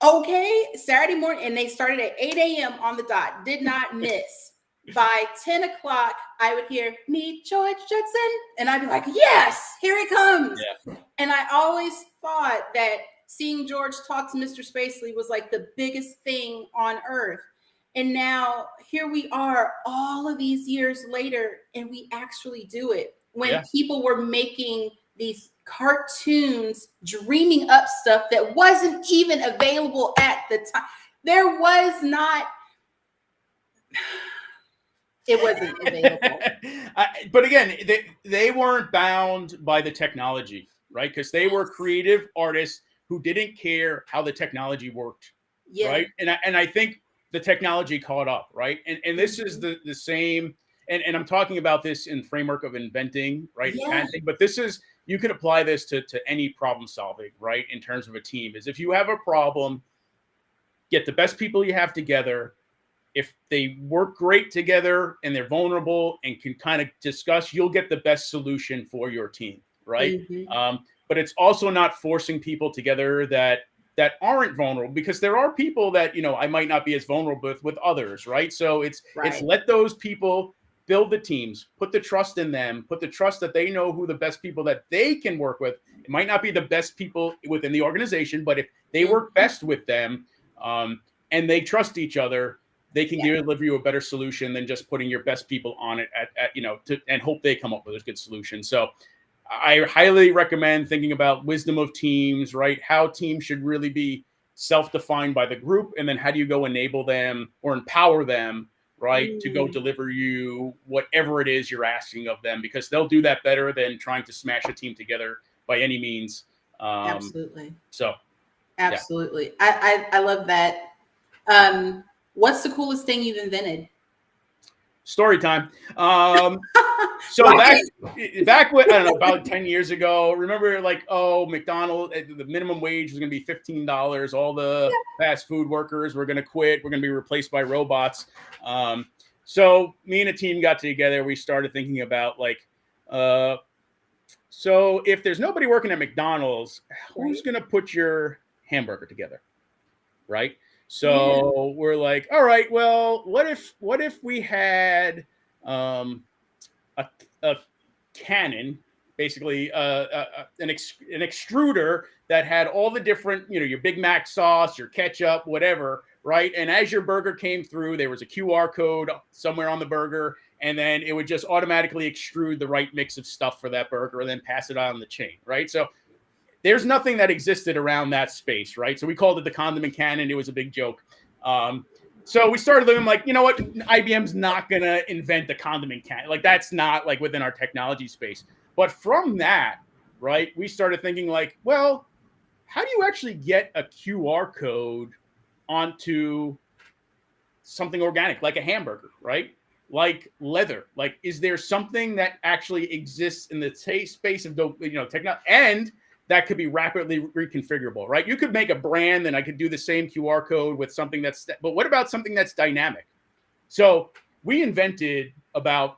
Okay, Saturday morning, and they started at 8 a.m. on the dot. Did not miss. By 10 o'clock, I would hear "Meet George Jetson," and I'd be like, "Yes, here he comes!" Yeah. And I always thought that seeing George talk to Mr. Spacely was like the biggest thing on earth. And now here we are, all of these years later, and we actually do it. When people were making these cartoons, dreaming up stuff that wasn't even available at the time. There was not. It wasn't available. But again, they weren't bound by the technology, right? Because they were creative artists who didn't care how the technology worked, right? And I think the technology caught up, right? And this is the same, and I'm talking about this in framework of inventing, right? But this is, you can apply this to any problem solving, right? In terms of a team, is if you have a problem, get the best people you have together, if they work great together and they're vulnerable and can kind of discuss, you'll get the best solution for your team, right? Mm-hmm. But it's also not forcing people together that aren't vulnerable, because there are people that, you know, I might not be as vulnerable with others, right? So it's let those people build the teams, put the trust in them, put the trust that they know who the best people that they can work with. It might not be the best people within the organization, but if they work best with them, and they trust each other, they can deliver you a better solution than just putting your best people on it at you know, and hope they come up with a good solution. So I highly recommend thinking about wisdom of teams, right? How teams should really be self-defined by the group, and then how do you go enable them or empower them, right, to go deliver you whatever it is you're asking of them, because they'll do that better than trying to smash a team together by any means. Absolutely. So, absolutely. I love that. What's the coolest thing you've invented? Story time. So back when, I don't know, about 10 years ago, remember, like, oh, McDonald's, the minimum wage was going to be $15. All the fast food workers were going to quit. We're going to be replaced by robots. So me and a team got together. We started thinking about, like, so if there's nobody working at McDonald's, who's going to put your hamburger together, right? So we're like, all right, well, what if we had a cannon, basically an extruder that had all the different, you know, your Big Mac sauce, your ketchup, whatever, right? And as your burger came through, there was a QR code somewhere on the burger, and then it would just automatically extrude the right mix of stuff for that burger and then pass it on the chain, right? So there's nothing that existed around that space, right? So we called it the condiment cannon. It was a big joke. So we started looking, like, you know what? IBM's not going to invent the condiment cannon. Like, that's not, like, within our technology space. But from that, right, we started thinking, like, well, how do you actually get a QR code onto something organic, like a hamburger, right? Like leather? Like, is there something that actually exists in the space of, you know, technology, and that could be rapidly reconfigurable, right? You could make a brand, and I could do the same QR code with something that's, but what about something that's dynamic? So we invented about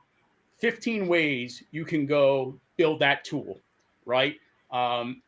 15 ways you can go build that tool, right?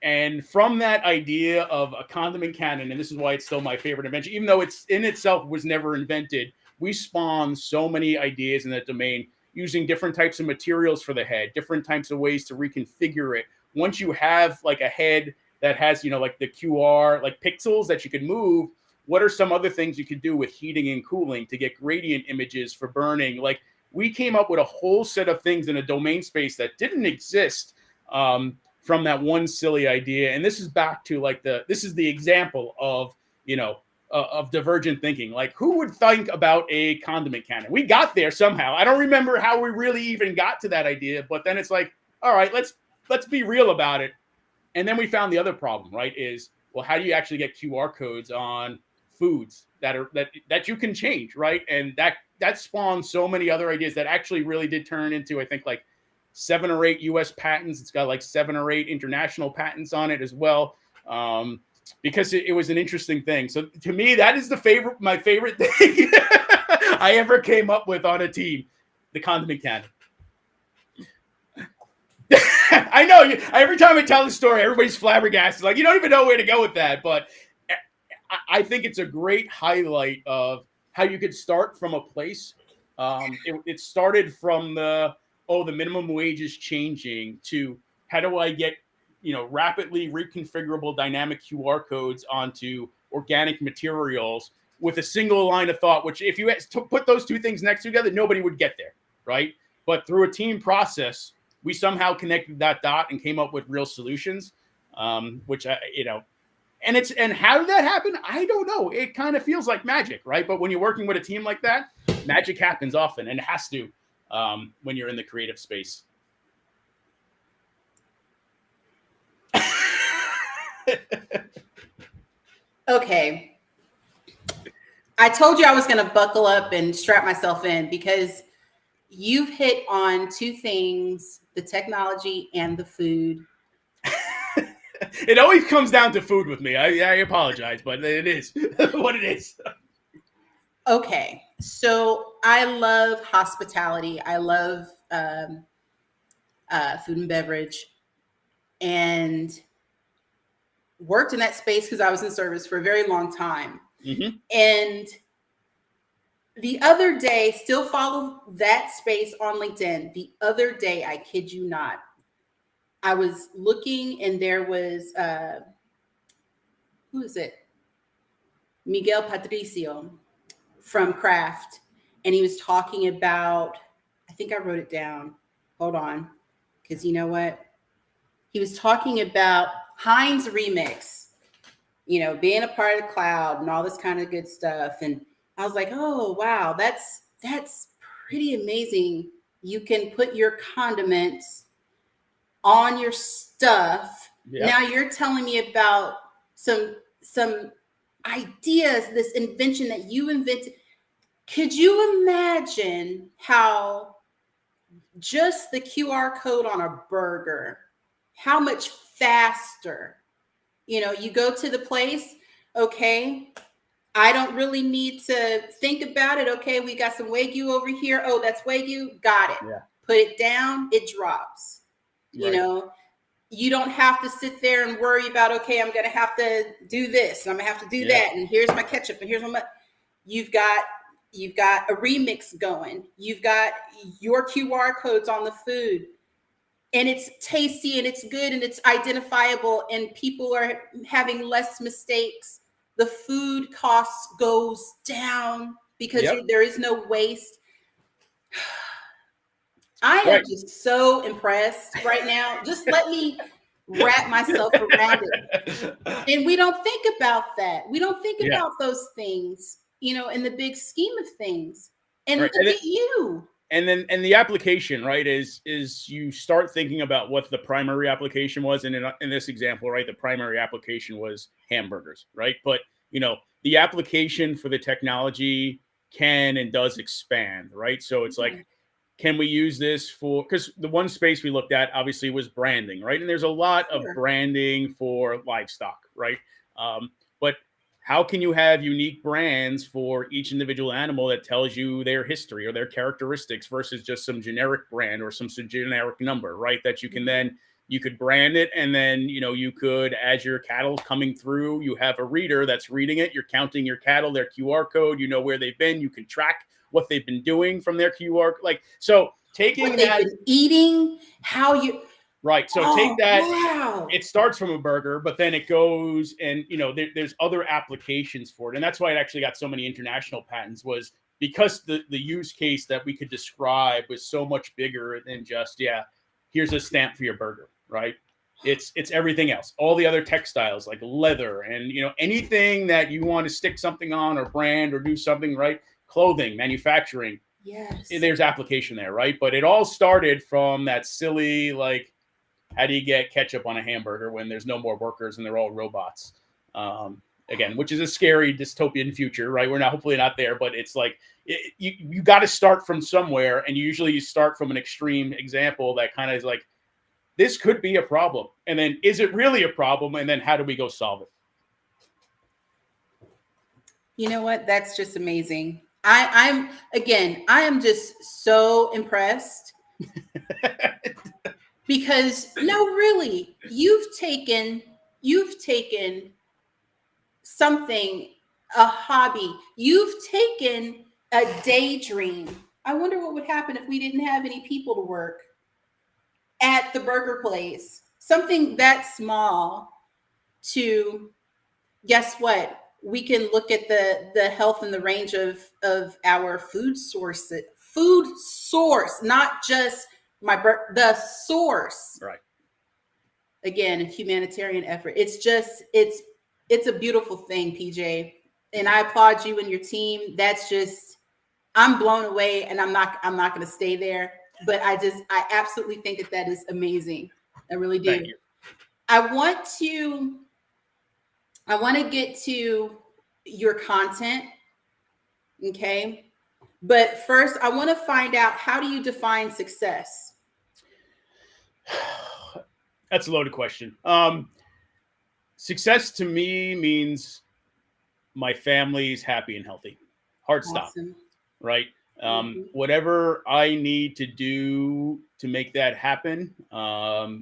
And from that idea of a condiment cannon, and this is why it's still my favorite invention, even though it's in itself was never invented, we spawned so many ideas in that domain, using different types of materials for the head, different types of ways to reconfigure it. Once you have, like, a head that has, you know, like the QR, like pixels that you can move, what are some other things you could do with heating and cooling to get gradient images for burning? Like, we came up with a whole set of things in a domain space that didn't exist from that one silly idea. And this is back to, like, this is the example of, you know, of divergent thinking. Like, who would think about a condiment cannon? We got there somehow. I don't remember how we really even got to that idea, but then it's like, all right, let's be real about it. And then we found the other problem, right? Is, well, how do you actually get QR codes on foods that you can change, right? And that spawned so many other ideas that actually really did turn into, I think, like 7 or 8 US patents. It's got like 7 or 8 international patents on it as well. Because it was an interesting thing. So to me, that is my favorite thing I ever came up with on a team, the condiment cannon. I know, every time I tell the story, everybody's flabbergasted. Like, you don't even know where to go with that. But I think it's a great highlight of how you could start from a place. It started from the minimum wage is changing, to how do I get, you know, rapidly reconfigurable dynamic QR codes onto organic materials with a single line of thought, which if you put those two things next to together, nobody would get there, right? But through a team process, we somehow connected that dot and came up with real solutions, which, you know, and how did that happen? I don't know. It kind of feels like magic, right? But when you're working with a team like that, magic happens often, and it has to when you're in the creative space. Okay. I told you I was going to buckle up and strap myself in, because you've hit on two things, the technology and the food. It always comes down to food with me. I apologize, but it is what it is. Okay, so I love hospitality. I love food and beverage, and worked in that space because I was in service for a very long time. And the other day, still follow that space on LinkedIn. The other day, I kid you not, I was looking and there was, who is it? Miguel Patricio from Craft. And he was talking about, I think I wrote it down. Hold on. Because you know what? He was talking about Heinz Remix, you know, being a part of the cloud and all this kind of good stuff. And I was like, oh, wow, that's pretty amazing. You can put your condiments on your stuff. Yeah. Now you're telling me about some ideas, this invention that you invented. Could you imagine how just the QR code on a burger, how much faster, you know, you go to the place, okay, I don't really need to think about it. Okay, we got some Wagyu over here. Oh, that's Wagyu. Got it. Yeah. Put it down, it drops. Right. You know, you don't have to sit there and worry about, okay, I'm going to have to do this and I'm going to have to do that. And here's my ketchup and here's my, you've got a remix going. You've got your QR codes on the food and it's tasty and it's good and it's identifiable and people are having less mistakes. The food cost goes down because there is no waste. I am just so impressed right now. Just let me wrap myself around it. And we don't think about that. We don't think about those things, you know, in the big scheme of things. And look at you. And then the application, right, is you start thinking about what the primary application was. And in this example, right, the primary application was hamburgers, right? But, you know, the application for the technology can and does expand, right? So it's like, can we use this for, because the one space we looked at obviously was branding, right? And there's a lot of branding for livestock, right? But how can you have unique brands for each individual animal that tells you their history or their characteristics versus just some generic brand or some generic number, right? That you can then, you could brand it and then, you know, you could, as your cattle coming through, you have a reader that's reading it, you're counting your cattle, their QR code, you know where they've been, you can track what they've been doing from their QR, like, so taking what they've been eating, how you, right. So take that, it starts from a burger, but then it goes and, you know, there's other applications for it. And that's why it actually got so many international patents, was because the use case that we could describe was so much bigger than just, here's a stamp for your burger, right? It's everything else, all the other textiles like leather and, you know, anything that you want to stick something on or brand or do something, right? Clothing, manufacturing. Yes. There's application there, right? But it all started from that silly, like, how do you get ketchup on a hamburger when there's no more workers and they're all robots? Again, which is a scary dystopian future, right? We're not, hopefully not there, but it's like, you got to start from somewhere. And usually you start from an extreme example that kind of is like, this could be a problem. And then is it really a problem? And then how do we go solve it? You know what? That's just amazing. I am just so impressed because no, really, you've taken something, a hobby, you've taken a daydream. I wonder what would happen if we didn't have any people to work at the burger place, something that small to, guess what? We can look at the health and the range of our food source, not just the source. Right. Again, a humanitarian effort. It's just, it's a beautiful thing, PJ. And I applaud you and your team. That's just, I'm blown away and I'm not going to stay there, but I absolutely think that is amazing. I really do. Thank you. I want to get to your content, okay? But first, I want to find out, how do you define success? That's a loaded question. Success to me means my family's happy and healthy. hard stop, Awesome. right? Whatever I need to do to make that happen,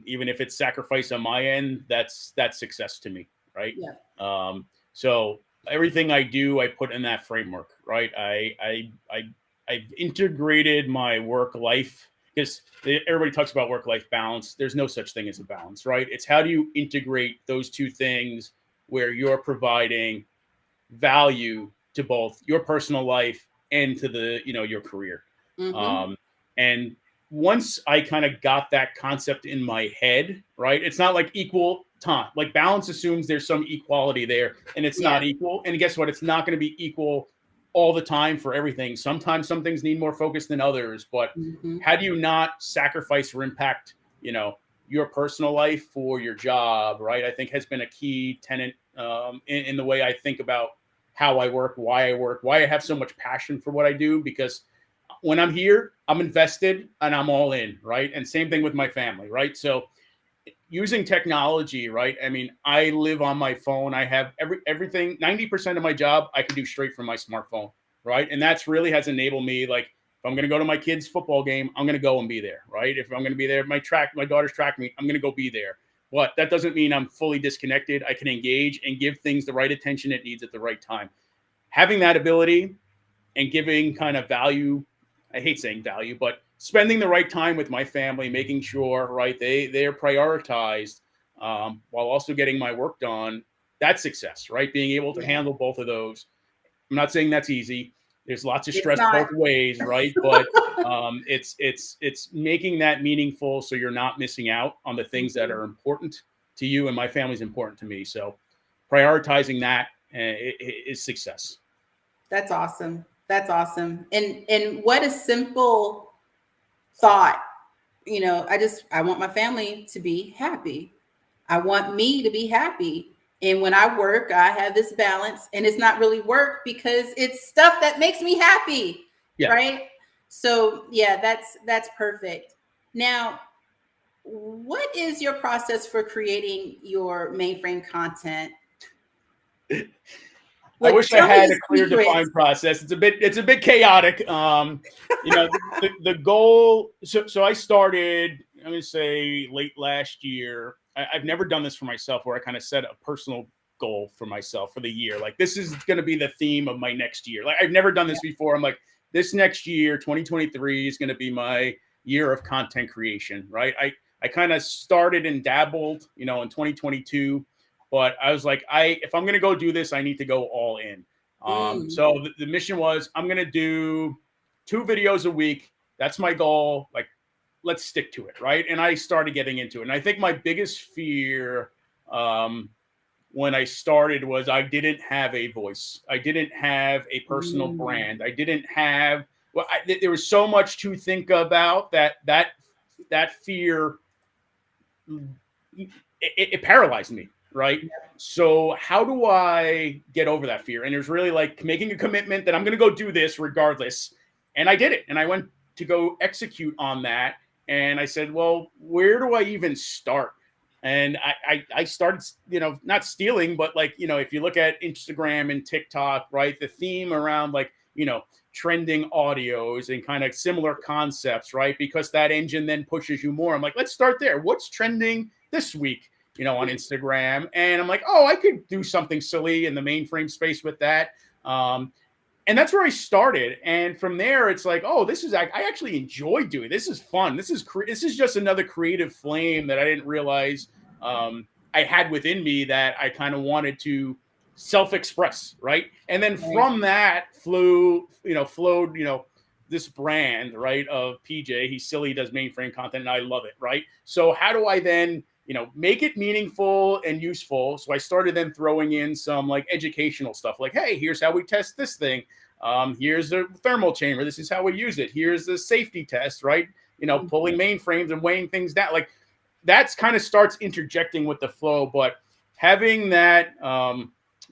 even if it's sacrifice on my end, that's success to me, right? Yeah. So everything I do, I put in that framework, right? I've integrated my work life, because everybody talks about work life balance. There's no such thing as a balance, right? It's how do you integrate those two things where you're providing value to both your personal life and to the, your career. And once I kind of got that concept in my head, right, it's not like equal time. Like balance assumes there's some equality there, and it's not equal. And guess what? It's not going to be equal all the time for everything. Sometimes some things need more focus than others, but how do you not sacrifice or impact, your personal life for your job, right? I think has been a key tenet in the way I think about how I work, why I have so much passion for what I do, because when I'm here, I'm invested and I'm all in, right? And same thing with my family, right? So using technology, right? I mean, I live on my phone. I have everything, 90% of my job I can do straight from my smartphone, right? And that's really has enabled me, like, if I'm going to go to my kid's football game, I'm going to go and be there, right? If I'm going to be there, my daughter's track meet, I'm going to go be there. But that doesn't mean I'm fully disconnected. I can engage and give things the right attention it needs at the right time. Having that ability and giving kind of value, I hate saying value, but spending the right time with my family, making sure, right, they're prioritized while also getting my work done, that's success, right? Being able to handle both of those. I'm not saying that's easy. There's lots of stress both ways, right? But it's making that meaningful so you're not missing out on the things that are important to you, and my family's important to me. So prioritizing that is success. That's awesome. That's awesome. And what a simple thought. I want my family to be happy. I want me to be happy. And when I work, I have this balance, and it's not really work because it's stuff that makes me happy. Yeah. Right. So yeah, that's perfect. Now, what is your process for creating your mainframe content? I wish I had a clear defined process. It's a bit chaotic. The goal. So I started, I'm going to say late last year. I've never done this for myself, where I kind of set a personal goal for myself for the year. Like, this is going to be the theme of my next year. Like, I've never done this before. I'm like, this next year, 2023 is going to be my year of content creation. Right. I kind of started and dabbled, in 2022. But I was like, if I'm going to go do this, I need to go all in. So the mission was, I'm going to do 2 videos a week. That's my goal. Like, let's stick to it. Right. And I started getting into it. And I think my biggest fear when I started was I didn't have a voice. I didn't have a personal brand. I didn't have, there was so much to think about that fear, it paralyzed me. Right. So how do I get over that fear? And it was really like making a commitment that I'm going to go do this regardless. And I did it. And I went to go execute on that. And I said, well, where do I even start? And I started, not stealing, but like, if you look at Instagram and TikTok, right, the theme around like, trending audios and kind of similar concepts, right? Because that engine then pushes you more. I'm like, let's start there. What's trending this week? On Instagram. And I'm like, oh, I could do something silly in the mainframe space with that. And that's where I started. And from there, it's like, oh, I actually enjoy doing this. Is fun. This is just another creative flame that I didn't realize I had within me that I kind of wanted to self-express. Right. And then from that flowed, this brand, right, of PJ. He's silly, does mainframe content, and I love it. Right. So how do I then make it meaningful and useful? So I started then throwing in some like educational stuff, like, hey, here's how we test this thing. Here's the thermal chamber. This is how we use it. Here's the safety test, right? Pulling mainframes and weighing things down. Like, that's kind of starts interjecting with the flow, but having that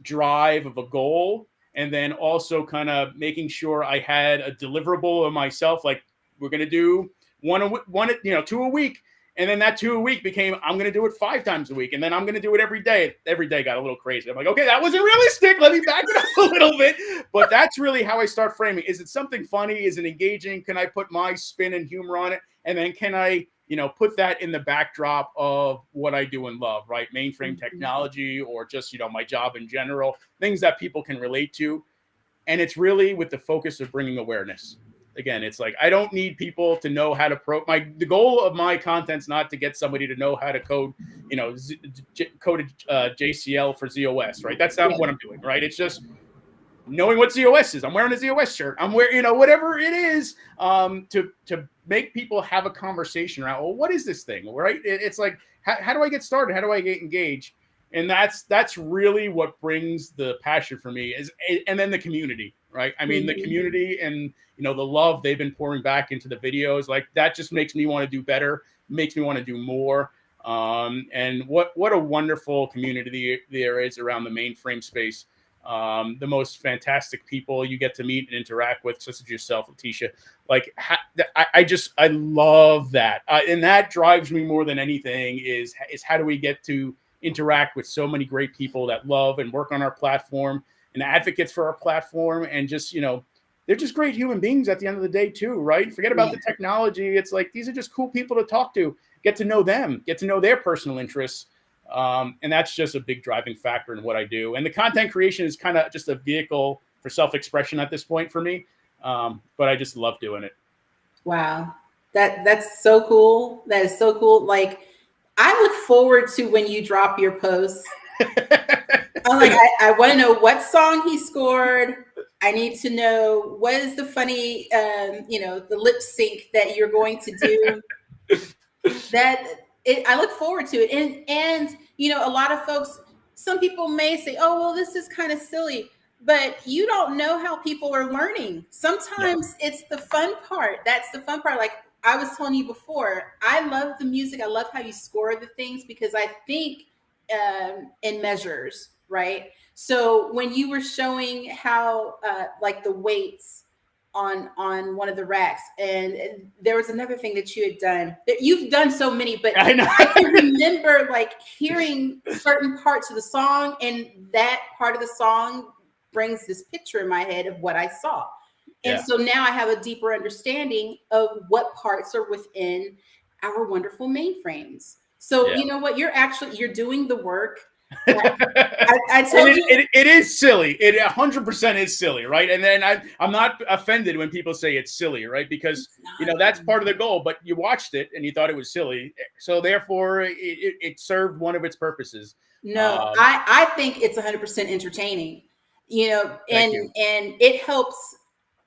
drive of a goal, and then also kind of making sure I had a deliverable of myself. Like, we're going to do 2 a week. And then that 2 a week became, I'm going to do it 5 times a week. And then I'm going to do it every day. Every day got a little crazy. I'm like, okay, that wasn't realistic. Let me back it up a little bit. But that's really how I start framing. Is it something funny? Is it engaging? Can I put my spin and humor on it? And then can I, put that in the backdrop of what I do and love, right? Mainframe technology, or just, my job in general, things that people can relate to. And it's really with the focus of bringing awareness. Again, it's like, I don't need people to know how to the goal of my content's not to get somebody to know how to code, coded JCL for ZOS, right? That's not what I'm doing, right? It's just knowing what ZOS is. I'm wearing a ZOS shirt. I'm wearing, whatever it is, to make people have a conversation around, well, what is this thing, right? It's like, how do I get started? How do I get engaged? And that's really what brings the passion for me and then the community, right? I mean, the community and, the love they've been pouring back into the videos, like that just makes me want to do better, makes me want to do more. And what a wonderful community there is around the mainframe space. The most fantastic people you get to meet and interact with, such as yourself, Leticia. Like, I love that. And that drives me more than anything is how do we get to interact with so many great people that love and work on our platform and advocates for our platform, and just, they're just great human beings at the end of the day too, right? Forget about the technology. It's like, these are just cool people to talk to, get to know them, get to know their personal interests. And that's just a big driving factor in what I do. And the content creation is kind of just a vehicle for self-expression at this point for me. But I just love doing it. Wow. That's so cool. That is so cool. Like, I look forward to when you drop your posts. I'm like, I want to know what song he scored. I need to know what is the funny, the lip sync that you're going to do. I look forward to it. And a lot of folks, some people may say, oh, well, this is kind of silly, but you don't know how people are learning. Sometimes it's the fun part. That's the fun part. Like I was telling you before, I love the music. I love how you score the things, because I think in measures, right? So when you were showing how like the weights on one of the racks, and there was another thing that you had done. You've done so many, but I can remember like hearing certain parts of the song, and that part of the song brings this picture in my head of what I saw. And so now I have a deeper understanding of what parts are within our wonderful mainframes. So you know what? You're doing the work. I told you it is silly. It 100% is silly, right? And then I'm not offended when people say it's silly, right? Because that's part of the goal. But you watched it and you thought it was silly, so therefore it served one of its purposes. No, I think it's 100% entertaining. And it helps.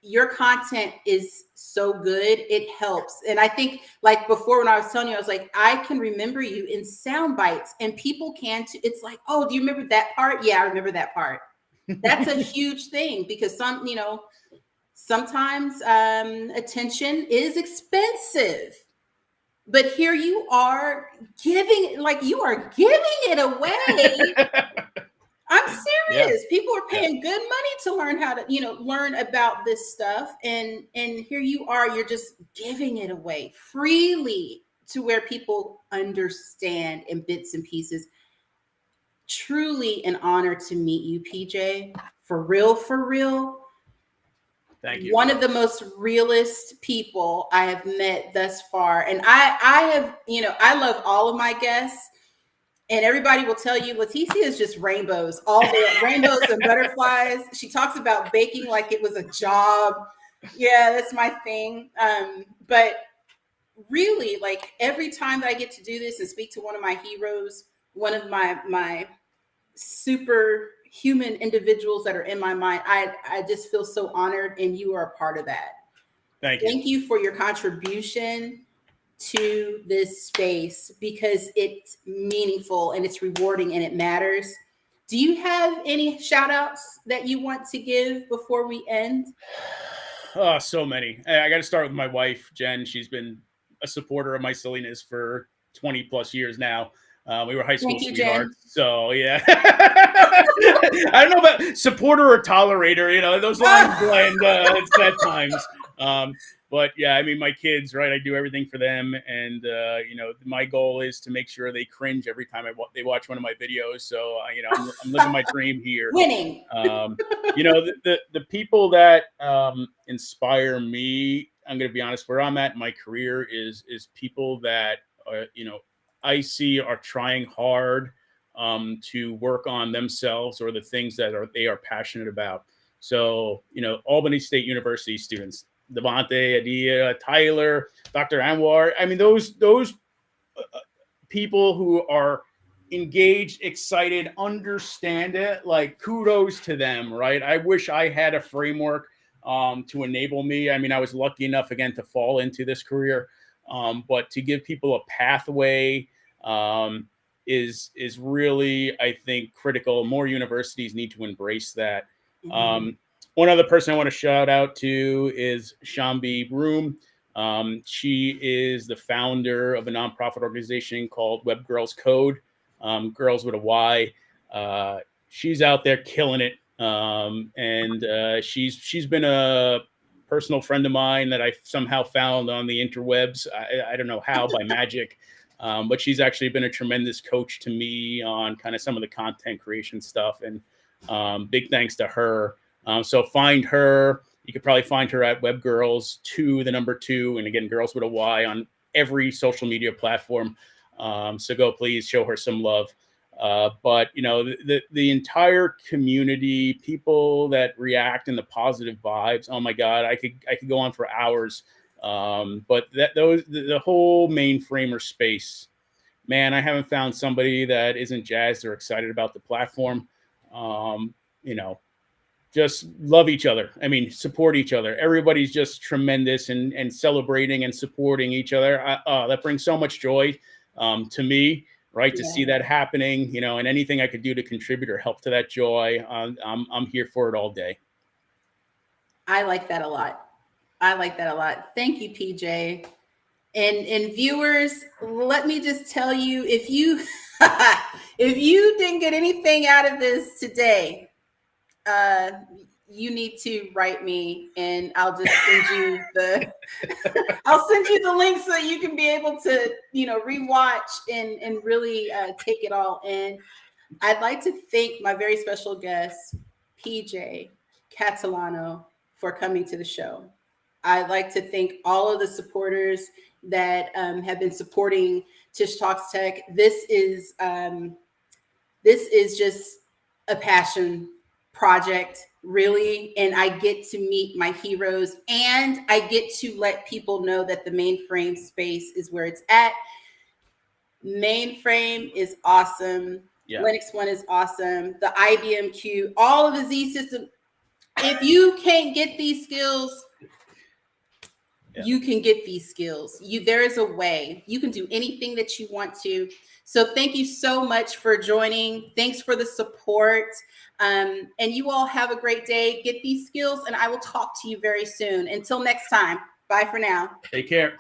Your content is so good. It helps. And I think like before, when I was telling you, I was like, I can remember you in sound bites, and people can too. It's like, oh, do you remember that part? Yeah, I remember that part. That's a huge thing, because sometimes attention is expensive, but here you are giving it away. I'm serious. People are paying good money to learn how to, learn about this stuff. And here you are, you're just giving it away freely to where people understand in bits and pieces. Truly an honor to meet you, PJ. For real, for real. Thank you. One of the most realist people I have met thus far. And I have, I love all of my guests. And everybody will tell you, Leticia is just rainbows, all the rainbows and butterflies. She talks about baking like it was a job. Yeah, that's my thing. But really, like every time that I get to do this and speak to one of my heroes, one of my superhuman individuals that are in my mind, I just feel so honored, and you are a part of that. Thank you. Thank you for your contribution to this space, because it's meaningful and it's rewarding and it matters. Do you have any shout outs that you want to give before we end? Oh, so many. I got to start with my wife, Jen. She's been a supporter of my silliness for 20 plus years now. We were high school sweethearts. So yeah. I don't know about supporter or tolerator, those lines blend at times. But yeah, I mean, my kids, right? I do everything for them, and you know, my goal is to make sure they cringe every time they watch one of my videos. So you know, I'm living my dream here. Winning. You know, the people that inspire me, I'm going to be honest, where I'm at in my career is people that you know, I see are trying hard to work on themselves or the things that they are passionate about. So, you know, Albany State University students, Devontae, Adia, Tyler, Dr. Anwar. I mean, those people who are engaged, excited, understand it, like kudos to them, right? I wish I had a framework to enable me. I mean, I was lucky enough, again, to fall into this career, but to give people a pathway is really, I think, critical. More universities need to embrace that. One other person I want to shout out to is Shambi Broom. She is the founder of a nonprofit organization called Web Girls Code, girls with a Y. She's out there killing it. And she's been a personal friend of mine that I somehow found on the interwebs. I don't know how, by magic. But she's actually been a tremendous coach to me on kind of some of the content creation stuff. And big thanks to her. So find her. You could probably find her at WebGirls2, the number 2, and again, girls with a Y on every social media platform. So go please show her some love. But you know, the entire community, people that react in the positive vibes. Oh my God, I could go on for hours. But the whole mainframer space, man, I haven't found somebody that isn't jazzed or excited about the platform. You know, just love each other. I mean, support each other. Everybody's just tremendous and celebrating and supporting each other. That brings so much joy to me, right? To see that happening, you know, and anything I could do to contribute or help to that joy, I'm here for it all day. I like that a lot. I like that a lot. Thank you, PJ. And viewers, let me just tell you, if you if you didn't get anything out of this today, you need to write me and I'll just send you the I'll send you the link so that you can be able to, you know, rewatch and really take it all in. I'd like to thank my very special guest, PJ Catalano, for coming to the show. I'd like to thank all of the supporters that have been supporting Tish Talks Tech. This is just a passion project, really, and I get to meet my heroes and I get to let people know that the mainframe space is where it's at. Mainframe is awesome. Yeah. LinuxONE is awesome. The IBM-Q, all of the zSystems. If you can't get these skills, you can get these skills. There is a way. You can do anything that you want to. So thank you so much for joining. Thanks for the support. And you all have a great day. Get these skills, and I will talk to you very soon. Until next time. Bye for now. Take care.